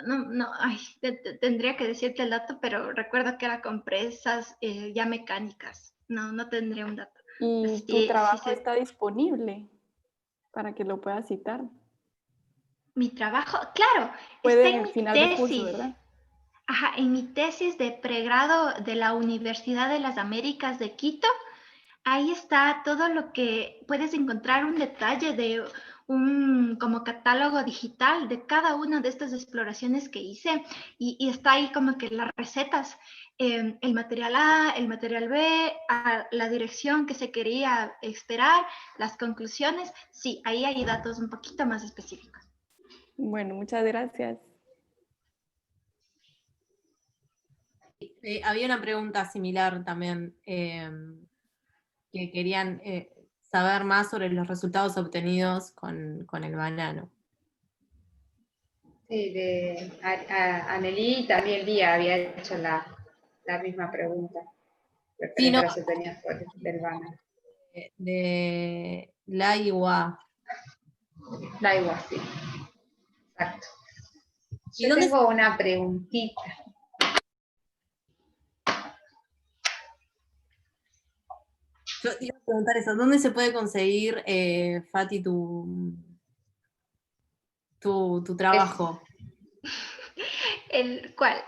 tendría que decirte el dato, pero recuerdo que era con presas ya mecánicas. No tendría un dato. ¿Y Sí, tu trabajo sí, está disponible para que lo puedas citar? mi trabajo, claro, Puede está en en el mi final de curso, tesis. ¿verdad? Ajá, en mi tesis de pregrado de la Universidad de las Américas de Quito. Ahí está todo lo que puedes encontrar, un detalle de un como catálogo digital de cada una de estas exploraciones que hice y está ahí como que las recetas, el material A, el material B, la dirección que se quería esperar, las conclusiones. Sí, ahí hay datos un poquito más específicos. Bueno, muchas gracias. Había una pregunta similar también, que querían saber más sobre los resultados obtenidos con el banano. Sí, Anneli también Lía había hecho la misma pregunta. Sí, no, Los obtenidos del banano. de la igual. Da igual, sí. Exacto. ¿Y Yo dónde tengo una preguntita. Yo iba a preguntar eso, ¿dónde se puede conseguir, Fati, tu trabajo? ¿Cuál?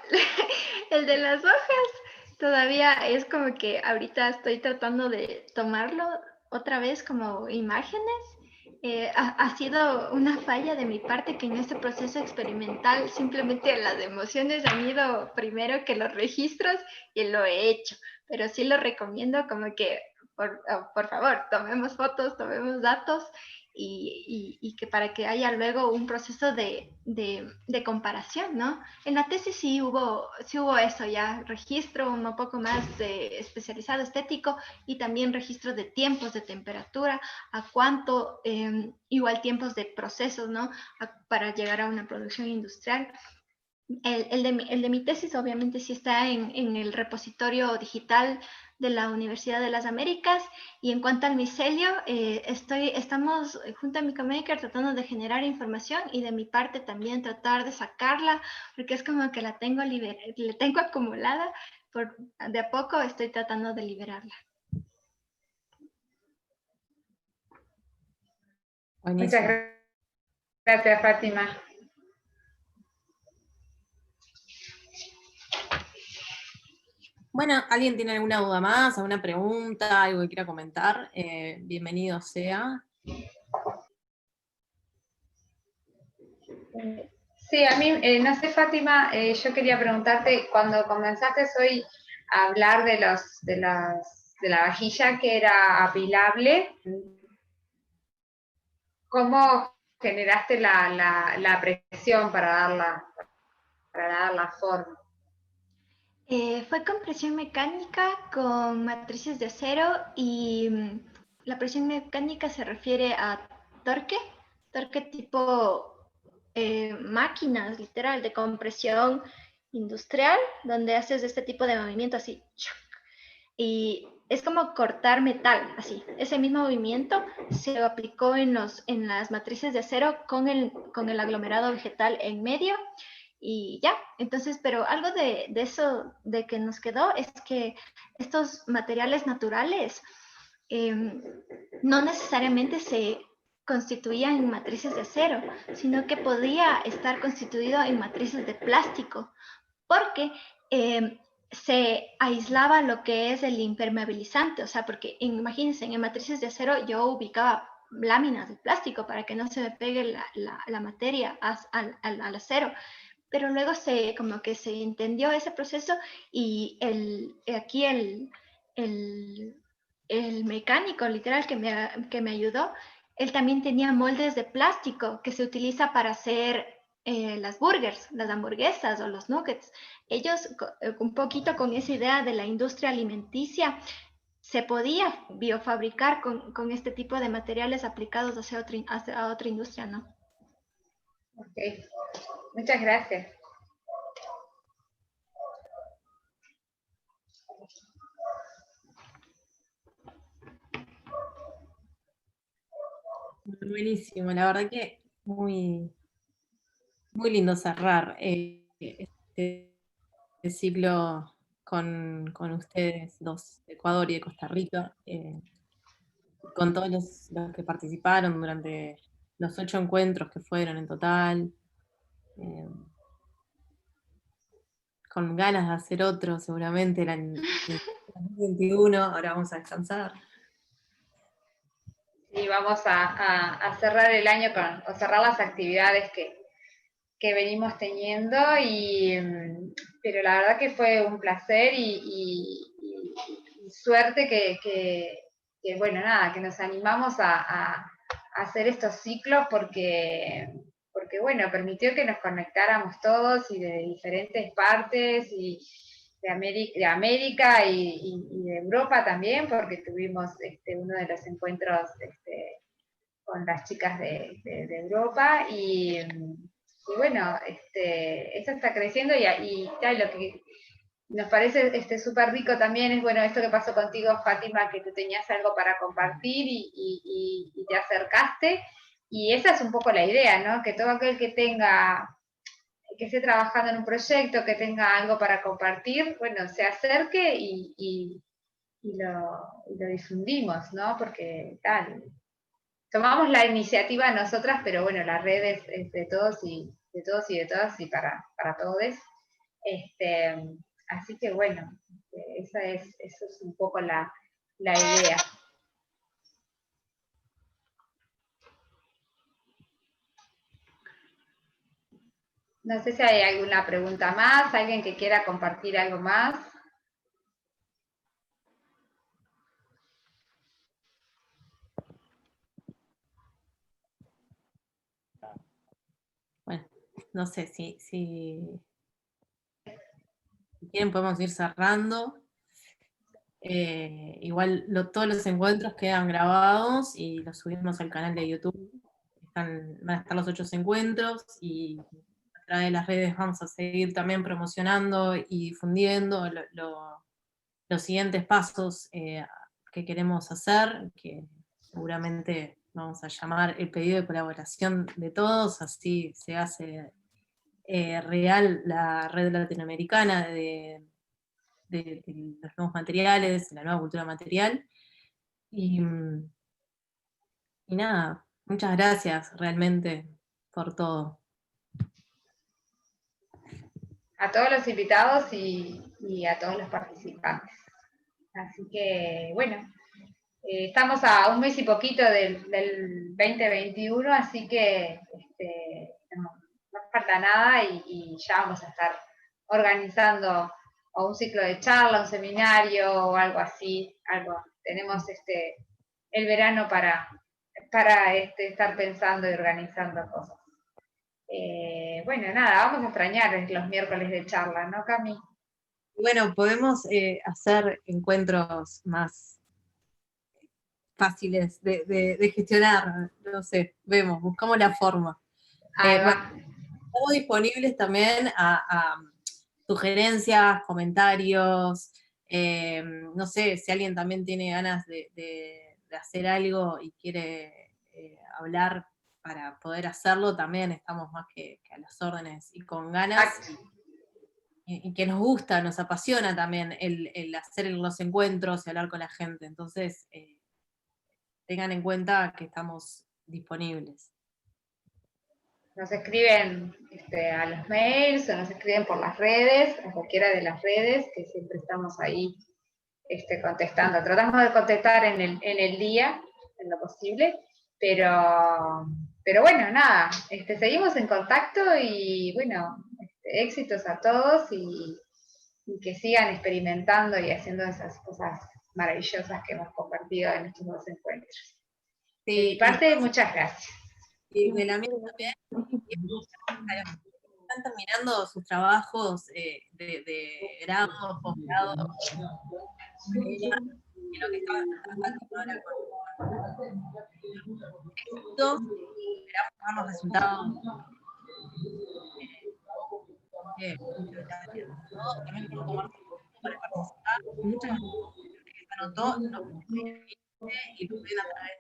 El de las hojas todavía es como que ahorita estoy tratando de tomarlo otra vez como imágenes. Ha sido una falla de mi parte que en este proceso experimental simplemente las emociones han ido primero que los registros y lo he hecho, pero sí lo recomiendo como que por favor tomemos fotos, tomemos datos y que para que haya luego un proceso de comparación, ¿no? En la tesis sí hubo eso ya, registro un poco más especializado, estético, y también registro de tiempos de temperatura, a cuánto, igual tiempos de procesos, ¿no? Para llegar a una producción industrial. El de mi tesis obviamente sí está en el repositorio digital de la Universidad de las Américas. Y en cuanto al micelio, estamos junto a Micamaker tratando de generar información y de mi parte también tratar de sacarla, porque es como que la tengo acumulada, de a poco estoy tratando de liberarla. Buenísimo. Muchas gracias, Fátima. Bueno, ¿alguien tiene alguna duda más, alguna pregunta, algo que quiera comentar? Bienvenido sea. Sí, a mí, no sé, Fátima, yo quería preguntarte, cuando comenzaste hoy a hablar de la vajilla que era apilable, ¿cómo generaste la presión para dar la forma? Fue con presión mecánica, con matrices de acero, y la presión mecánica se refiere a torque tipo máquinas, literal, de compresión industrial, donde haces este tipo de movimiento así, y es como cortar metal, así. Ese mismo movimiento se aplicó en las matrices de acero con el aglomerado vegetal en medio, y ya. Entonces, pero algo de eso, de que nos quedó, es que estos materiales naturales no necesariamente se constituían en matrices de acero, sino que podía estar constituido en matrices de plástico, porque se aislaba lo que es el impermeabilizante, o sea, porque imagínense, en matrices de acero yo ubicaba láminas de plástico para que no se me pegue la materia al acero, pero luego como que se entendió ese proceso, y aquí el mecánico literal que me ayudó, él también tenía moldes de plástico que se utiliza para hacer las burgers, las hamburguesas o los nuggets. Ellos, un poquito con esa idea de la industria alimenticia, se podía biofabricar con este tipo de materiales aplicados hacia otra industria, ¿no? Ok, muchas gracias. Buenísimo, la verdad que muy, muy lindo cerrar este ciclo con ustedes dos, de Ecuador y de Costa Rica, con todos los que participaron durante los 8 encuentros que fueron en total, con ganas de hacer otro seguramente en 2021, ahora vamos a descansar. Y vamos a cerrar el año o cerrar las actividades que venimos teniendo, pero la verdad que fue un placer y suerte que, bueno, nada, que nos animamos a hacer estos ciclos porque, bueno, permitió que nos conectáramos todos y de diferentes partes y de América y de Europa también, porque tuvimos uno de los encuentros con las chicas de Europa y bueno, esto está creciendo y lo que nos parece súper rico también es, bueno, esto que pasó contigo, Fátima, que tú tenías algo para compartir y te acercaste, y esa es un poco la idea, ¿no? Que todo aquel que esté trabajando en un proyecto, que tenga algo para compartir, bueno, se acerque y lo difundimos, ¿no? Porque tal, tomamos la iniciativa nosotras, pero bueno, la red es de todos y de todas y para todos. Así que bueno, eso es un poco la idea. No sé si hay alguna pregunta más, alguien que quiera compartir algo más. Bueno, no sé si quieren podemos ir cerrando. Igual todos los encuentros quedan grabados y los subimos al canal de YouTube. Van a estar los 8 encuentros y a través de las redes vamos a seguir también promocionando y difundiendo los siguientes pasos que queremos hacer, que seguramente vamos a llamar el pedido de colaboración de todos, así se hace real la red latinoamericana de los nuevos materiales, de la nueva cultura material. Y nada, muchas gracias realmente por todo. A todos los invitados y a todos los participantes. Así que, bueno, estamos a un mes y poquito del 2021, así que no falta nada y ya vamos a estar organizando o un ciclo de charla, un seminario o algo así. Tenemos el verano para estar pensando y organizando cosas. Bueno, nada, vamos a extrañar los miércoles de charla, ¿no, Cami? Bueno, podemos hacer encuentros más fáciles de gestionar, no sé, vemos, buscamos la forma. Bueno, estamos disponibles también a sugerencias, comentarios, no sé, si alguien también tiene ganas de hacer algo y quiere hablar para poder hacerlo, también estamos más que a las órdenes y con ganas. Y que nos gusta, nos apasiona también el hacer los encuentros y hablar con la gente. Entonces, tengan en cuenta que estamos disponibles. Nos escriben a los mails o nos escriben por las redes, a cualquiera de las redes, que siempre estamos ahí contestando. Tratamos de contestar en el día, en lo posible, pero bueno, nada, seguimos en contacto y bueno, éxitos a todos y que sigan experimentando y haciendo esas cosas maravillosas que hemos compartido en estos dos encuentros. Sí, de mi parte, muchas gracias. Y de la mía también. Están terminando sus trabajos de grado, posgrado, y lo que estaban haciendo ahora con éxitos, esperamos ver los resultados. Muchas gracias a todos también por tomar tiempo para participar. Muchas gracias que se anotó, nos y lo ven a través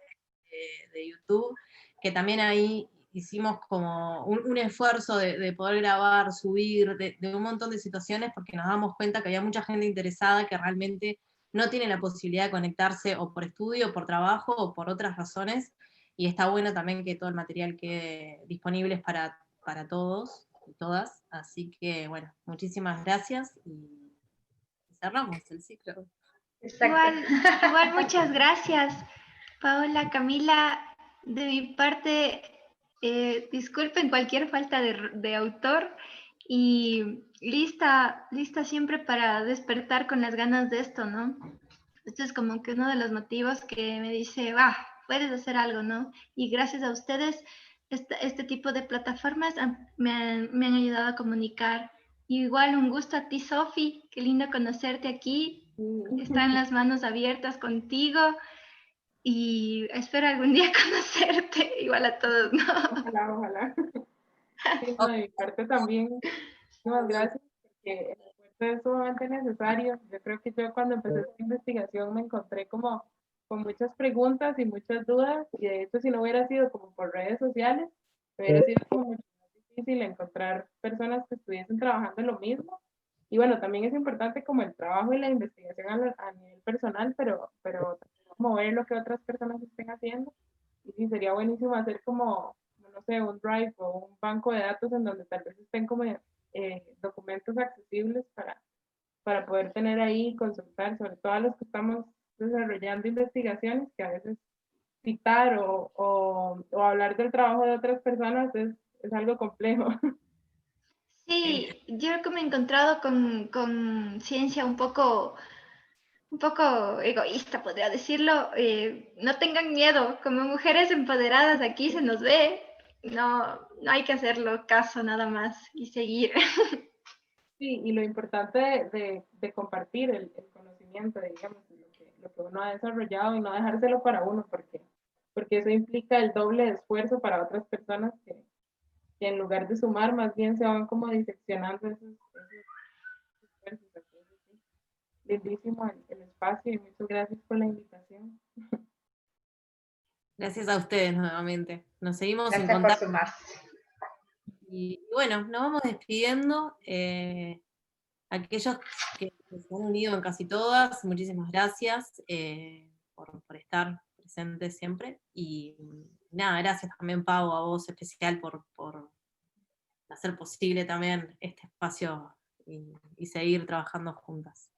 de YouTube, que también ahí hicimos como un esfuerzo de poder grabar, subir, de un montón de situaciones, porque nos damos cuenta que había mucha gente interesada que realmente no tiene la posibilidad de conectarse o por estudio, o por trabajo, o por otras razones, y está bueno también que todo el material quede disponible para todos y todas, así que bueno, muchísimas gracias y cerramos el ciclo. Igual muchas gracias, Paola, Camila. De mi parte, disculpen cualquier falta de autor y lista siempre para despertar con las ganas de esto, ¿no? Esto es como que uno de los motivos que me dice, puedes hacer algo, ¿no? Y gracias a ustedes, este tipo de plataformas me han ayudado a comunicar. Igual un gusto a ti, Sofi, qué lindo conocerte aquí. Están las manos abiertas contigo y espero algún día conocerte, igual a todos, ¿no? Ojalá. Sí, no, de mi parte también, muchas gracias, porque el encuentro es sumamente necesario. Yo creo que yo cuando empecé esta investigación me encontré como con muchas preguntas y muchas dudas, y de hecho si no hubiera sido como por redes sociales, hubiera sido como mucho más difícil encontrar personas que estuviesen trabajando en lo mismo. Y bueno, también es importante como el trabajo y la investigación a nivel personal, pero como ver lo que otras personas estén haciendo. Y sí, sería buenísimo hacer como, no sé, un drive o un banco de datos en donde tal vez estén como documentos accesibles para poder tener ahí y consultar, sobre todo a los que estamos desarrollando investigaciones, que a veces citar o hablar del trabajo de otras personas es algo complejo. Sí, yo que me he encontrado con ciencia un poco egoísta, podría decirlo. No tengan miedo, como mujeres empoderadas aquí se nos ve, no hay que hacerlo caso nada más y seguir. Sí, y lo importante de compartir el conocimiento, digamos, lo que uno ha desarrollado y no dejárselo para uno, porque eso implica el doble de esfuerzo para otras personas que en lugar de sumar, más bien se van como diseccionando esos esfuerzos. lindísimo el espacio y muchas gracias por la invitación. Gracias a ustedes nuevamente. Nos seguimos en Gracias por contacto. sumarse. Y bueno, nos vamos despidiendo. Aquellos que se han unido en casi todas, muchísimas gracias por estar presentes siempre. Y nada, gracias también, Pau, a vos especial por hacer posible también este espacio y seguir trabajando juntas.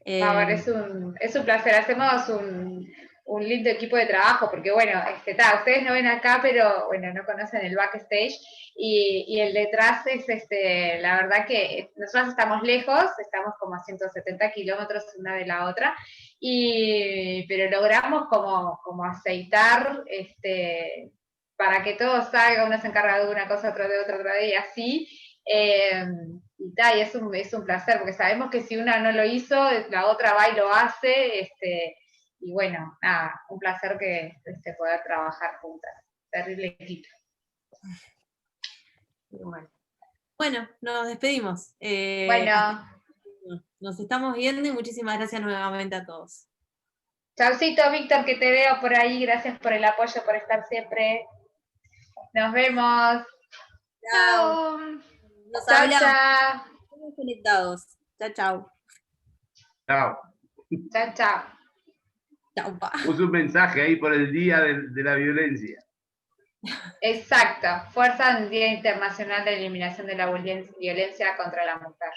A ver, es un placer. Hacemos un lindo equipo de trabajo, porque bueno, ustedes no ven acá, pero bueno, no conocen el backstage, y el detrás es, la verdad que nosotros estamos lejos, estamos como a 170 kilómetros una de la otra, pero logramos como aceitar, para que todo salga, uno se encarga de una cosa, otro de otra, y así. Y es un placer, porque sabemos que si una no lo hizo, la otra va y lo hace, y bueno, nada, un placer que poder trabajar juntas. Terrible equipo. Bueno, nos despedimos. Bueno, Nos estamos viendo y muchísimas gracias nuevamente a todos. chaucito, Víctor, que te veo por ahí. Gracias por el apoyo, por estar siempre. Nos vemos. Chao. Nos Chao, hablamos. chao. Estamos conectados. Chao, chao. Chao. Chao, chao. Chao, pa. Puso un mensaje ahí por el Día de la Violencia. Exacto. Fuerza en Día Internacional de Eliminación de la Violencia contra la Mujer.